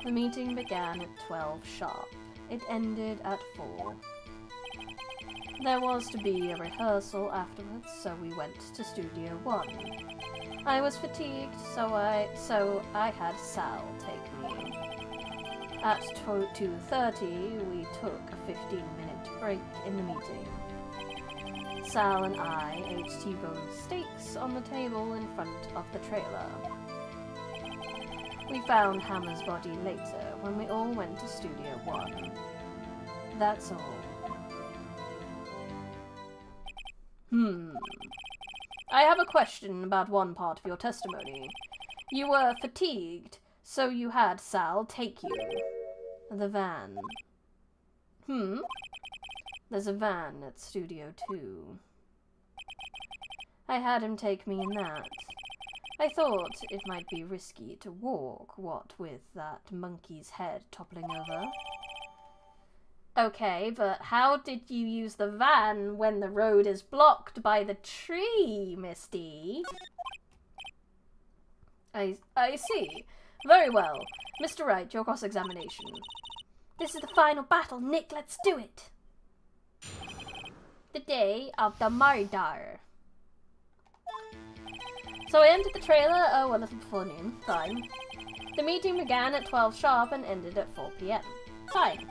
The meeting began at 12 sharp. It ended at 4. There was to be a rehearsal afterwards, so we went to Studio 1. I was fatigued, so I had Sal take me. At 2:30, we took a 15-minute break in the meeting. Sal and I ate T-bone steaks on the table in front of the trailer. We found Hammer's body later when we all went to Studio 1. That's all. I have a question about one part of your testimony. You were fatigued, so you had Sal take you. The van. There's a van at Studio 2. I had him take me in that. I thought it might be risky to walk, what with that monkey's head toppling over. Okay, but how did you use the van when the road is blocked by the tree, Misty? I see. Very well. Mr. Wright, your cross-examination. This is the final battle, Nick, let's do it! The day of the murder. So I entered the trailer, a little before noon. Fine. The meeting began at 12 sharp and ended at 4 PM. Fine.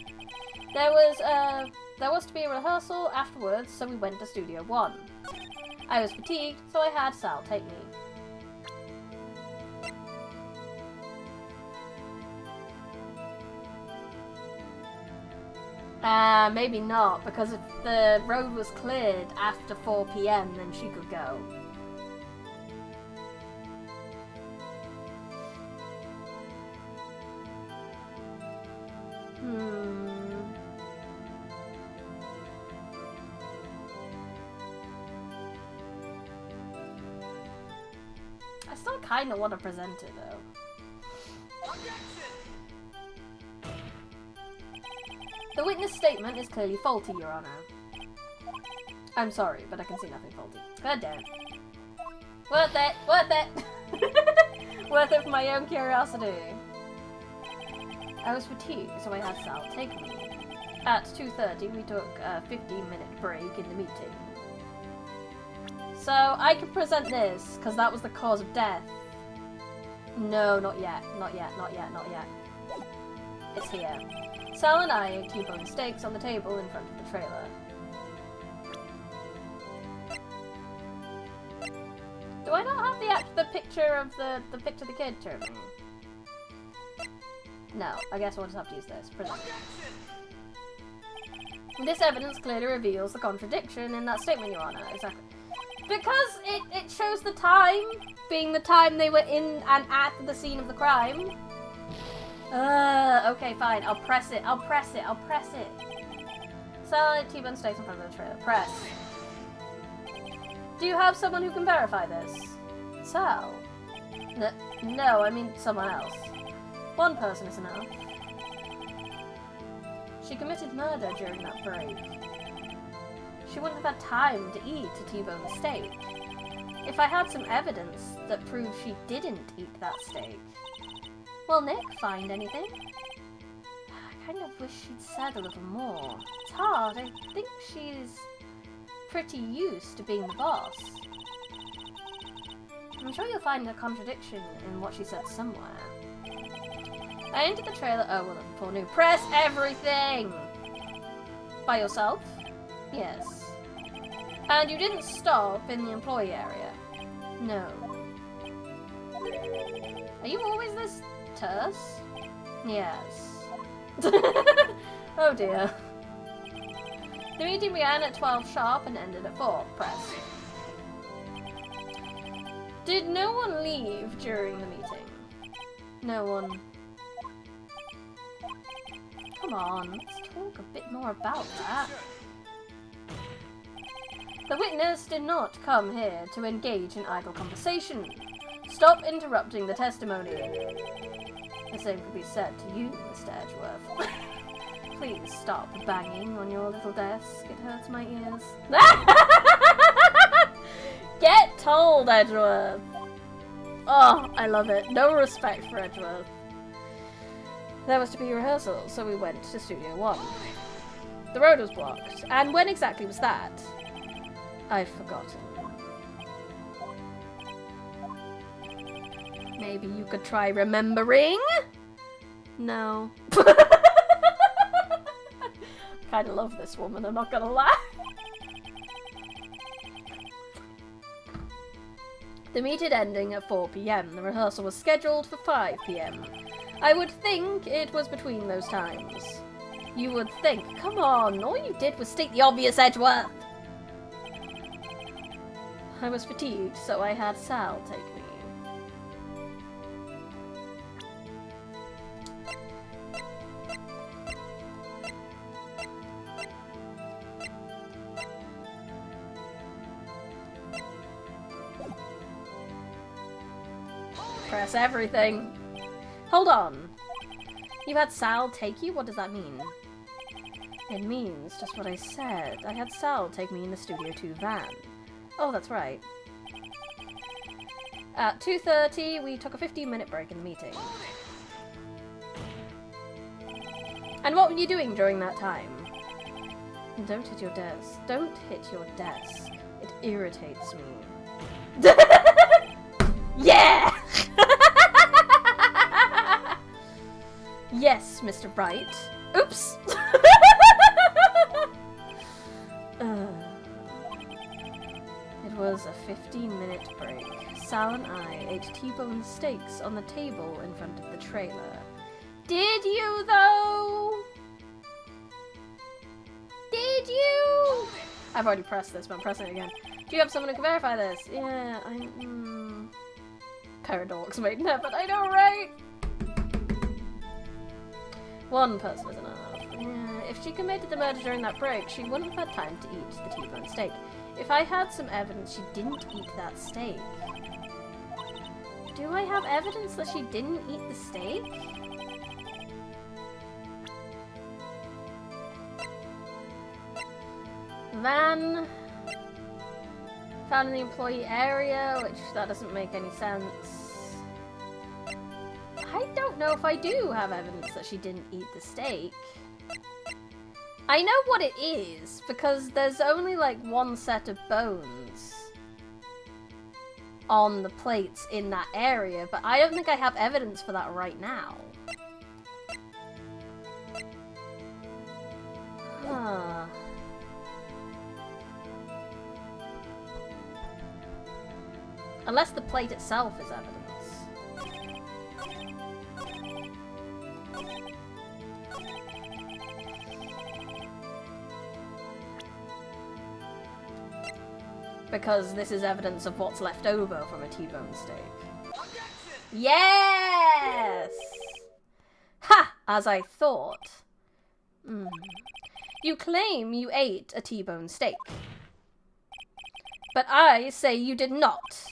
There was to be a rehearsal afterwards, so we went to Studio 1. I was fatigued, so I had Sal take me. Maybe not, because if the road was cleared after 4 PM, then she could go. I still kind of want to present it, though. The witness statement is clearly faulty, Your Honor. I'm sorry, but I can see nothing faulty. God damn. Worth it! Worth it! Worth it for my own curiosity. I was fatigued, so I had Sal take me. At 2:30, we took a 15-minute break in the meeting. So, I can present this, because that was the cause of death. No, not yet. Not yet, not yet, not yet. It's here. Sal and I ate T-bone steaks on the table in front of the trailer. Do I not have the picture of the picture of the kid to me? No, I guess we'll just have to use this. Present. This evidence clearly reveals the contradiction in that statement, Your Honor. Exactly. Because it shows the time, being the time they were in and at the scene of the crime. Okay, fine. I'll press it. I'll press it. I'll press it. Salad, T-bone steaks in front of the trailer. Press. Do you have someone who can verify this? Sal? No, I mean someone else. One person is enough. She committed murder during that break. She wouldn't have had time to eat a T-bone steak. If I had some evidence that proved she didn't eat that steak. Will Nick find anything? I kind of wish she'd said a little more. It's hard. I think she's pretty used to being the boss. I'm sure you'll find a contradiction in what she said somewhere. I entered the trailer. Oh, well, before new. Press everything! By yourself? Yes. And you didn't stop in the employee area? No. Are you always this terse? Yes. Oh dear. The meeting began at 12 sharp and ended at 4. Press. Did no one leave during the meeting? No one. Come on, let's talk a bit more about that. The witness did not come here to engage in idle conversation. Stop interrupting the testimony. The same could be said to you, Mr. Edgeworth. Please stop banging on your little desk. It hurts my ears. Get told, Edgeworth. Oh, I love it. No respect for Edgeworth. There was to be rehearsal, so we went to Studio 1. The road was blocked. And when exactly was that? I've forgotten. Maybe you could try remembering? No. Kinda love this woman, I'm not gonna lie. The meeting ending at 4 PM. The rehearsal was scheduled for 5 PM. I would think it was between those times. You would think. Come on, all you did was state the obvious, Edgeworth. I was fatigued, so I had Sal take me. Press everything. Hold on. You had Sal take you? What does that mean? It means just what I said. I had Sal take me in the Studio 2 van. Oh, that's right. At 2:30, we took a 15-minute break in the meeting. And what were you doing during that time? Don't hit your desk. Don't hit your desk. It irritates me. Yeah! Yes, Mr. Wright. Oops! It was a 15-minute break. Sal and I ate T-bone steaks on the table in front of the trailer. Did you, though? Did you? I've already pressed this, but I'm pressing it again. Do you have someone who can verify this? Yeah, Paradox made never, I know, right? One person is enough. Yeah, if she committed the murder during that break, she wouldn't have had time to eat the T-bone steak. If I had some evidence she didn't eat that steak... Do I have evidence that she didn't eat the steak? Van... Found in the employee area, which that doesn't make any sense. I don't know if I do have evidence that she didn't eat the steak. I know what it is, because there's only like one set of bones on the plates in that area, but I don't think I have evidence for that right now. Huh. Unless the plate itself is evidence. Because this is evidence of what's left over from a T-bone steak. Objection! Yes! Ha! As I thought. You claim you ate a T-bone steak. But I say you did not.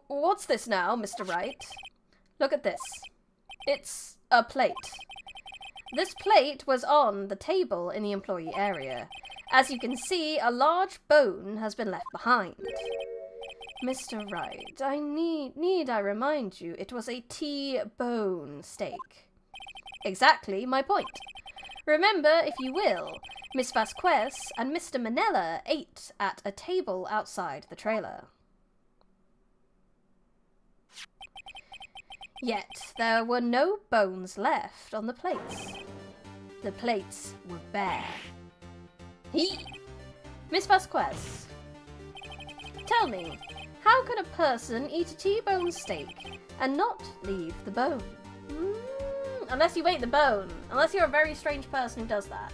What's this now, Mr. Wright? Look at this. It's a plate. This plate was on the table in the employee area. As you can see, a large bone has been left behind. Mr. Wright, need I remind you, it was a T-bone steak. Exactly my point. Remember, if you will, Miss Vasquez and Mr. Manella ate at a table outside the trailer. Yet, there were no bones left on the plates. The plates were bare. Miss Vasquez, tell me, how can a person eat a T-bone steak and not leave the bone? Unless you ate the bone. Unless you're a very strange person who does that.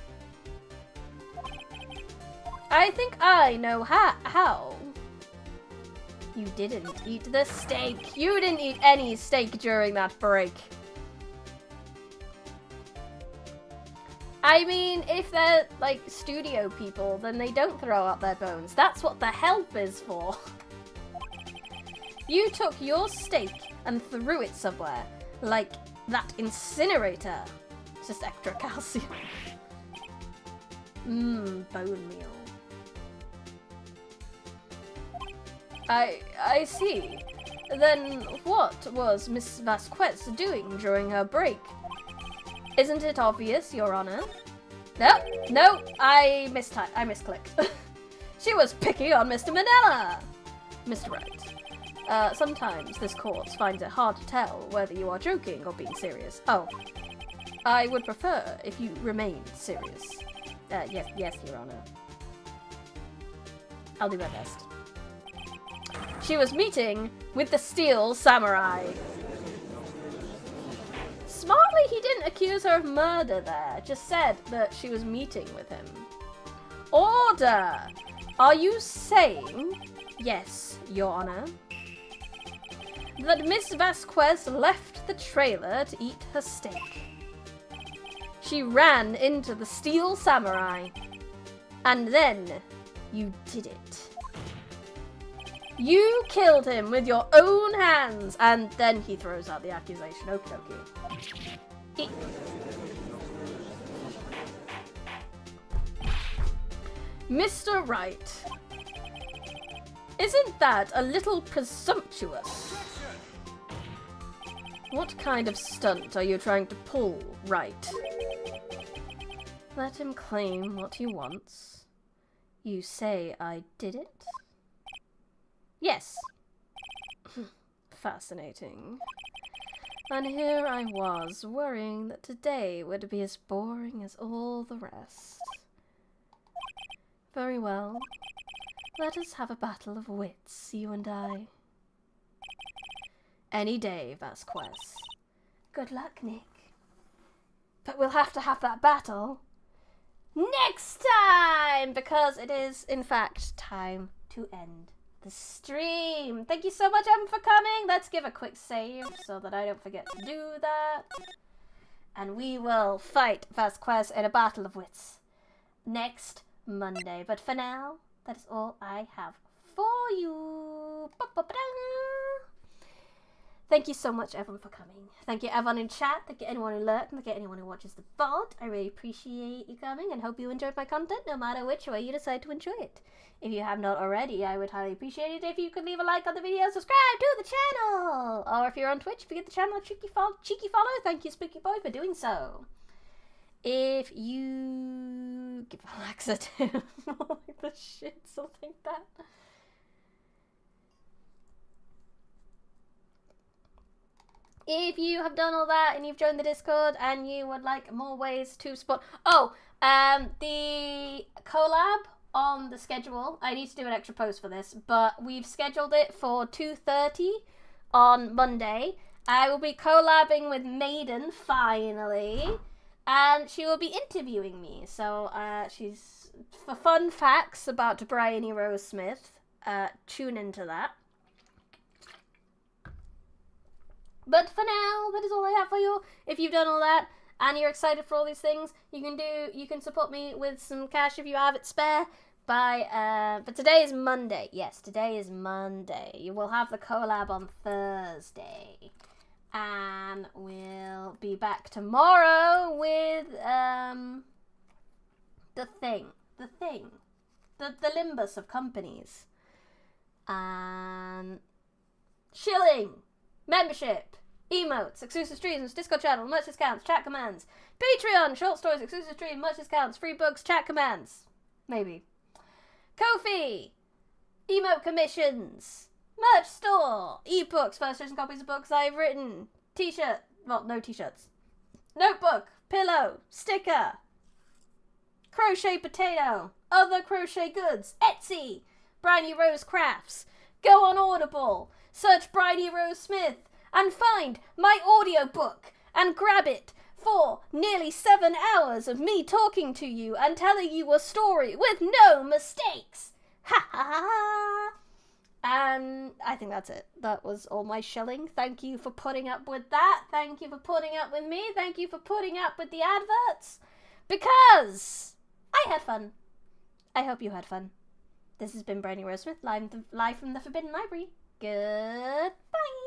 I think I know how. You didn't eat the steak. You didn't eat any steak during that break. I mean, if they're, like, studio people, then they don't throw out their bones. That's what the help is for. You took your steak and threw it somewhere. Like that incinerator. It's just extra calcium. Bone meal. I see. Then what was Miss Vasquez doing during her break? Isn't it obvious, Your Honor? No, I misclicked. She was picking on Mr. Manila! Mr. Wright. Sometimes this court finds it hard to tell whether you are joking or being serious. Oh. I would prefer if you remained serious. Yes, Your Honor. I'll do my best. She was meeting with the Steel Samurai. Smartly, he didn't accuse her of murder there, just said that she was meeting with him. Order! Are you saying, yes, Your Honor, that Miss Vasquez left the trailer to eat her steak? She ran into the Steel Samurai, and then you did it. You killed him with your own hands, and then he throws out the accusation. Okie dokie. Mr. Wright, isn't that a little presumptuous? What kind of stunt are you trying to pull, Wright? Let him claim what he wants. You say I did it? Yes. Fascinating. And here I was, worrying that today would be as boring as all the rest. Very well. Let us have a battle of wits, you and I. Any day, Vasquez. Good luck, Nick. But we'll have to have that battle next time, because it is, in fact, time to end the stream. Thank you so much, Evan, for coming. Let's give a quick save so that I don't forget to do that. And we will fight Vasquez in a battle of wits next Monday. But for now, that is all I have for you. Ba-ba-ba-da. Thank you so much, everyone, for coming. Thank you, everyone in chat. Thank you, anyone who lurked. Thank you, anyone who watches the VOD. I really appreciate you coming and hope you enjoyed my content, no matter which way you decide to enjoy it. If you have not already, I would highly appreciate it if you could leave a like on the video, subscribe to the channel. Or if you're on Twitch, forget the channel cheeky follow. Thank you, Spooky Boy, for doing so. If you give a laxative, like the shit, something like that. If you have done all that and you've joined the Discord and you would like more ways to support... Oh, the collab on the schedule. I need to do an extra post for this, but we've scheduled it for 2:30 on Monday. I will be collabing with Maiden, finally, and she will be interviewing me. So she's... For fun facts about Bryony Rose Smith, tune into that. But for now, that is all I have for you. If you've done all that and you're excited for all these things, you can support me with some cash if you have it spare. But today is Monday. Yes, today is Monday. You will have the collab on Thursday, and we'll be back tomorrow with the limbus of companies and shilling. Membership, emotes, exclusive streams, Discord channel, merch discounts, chat commands, Patreon, short stories, exclusive stream, merch discounts, free books, chat commands, maybe. Kofi, emote commissions, merch store, ebooks, first edition copies of books I've written, t-shirt, well, no t-shirts, notebook, pillow, sticker, crochet potato, other crochet goods, Etsy, Bryony Rose Crafts, go on Audible, search Bryony Rose Smith and find my audiobook and grab it for nearly 7 hours of me talking to you and telling you a story with no mistakes. Ha ha ha. And I think that's it. That was all my shilling. Thank you for putting up with that. Thank you for putting up with me. Thank you for putting up with the adverts. Because I had fun. I hope you had fun. This has been Bryony Rose Smith, live from the Forbidden Library. Goodbye.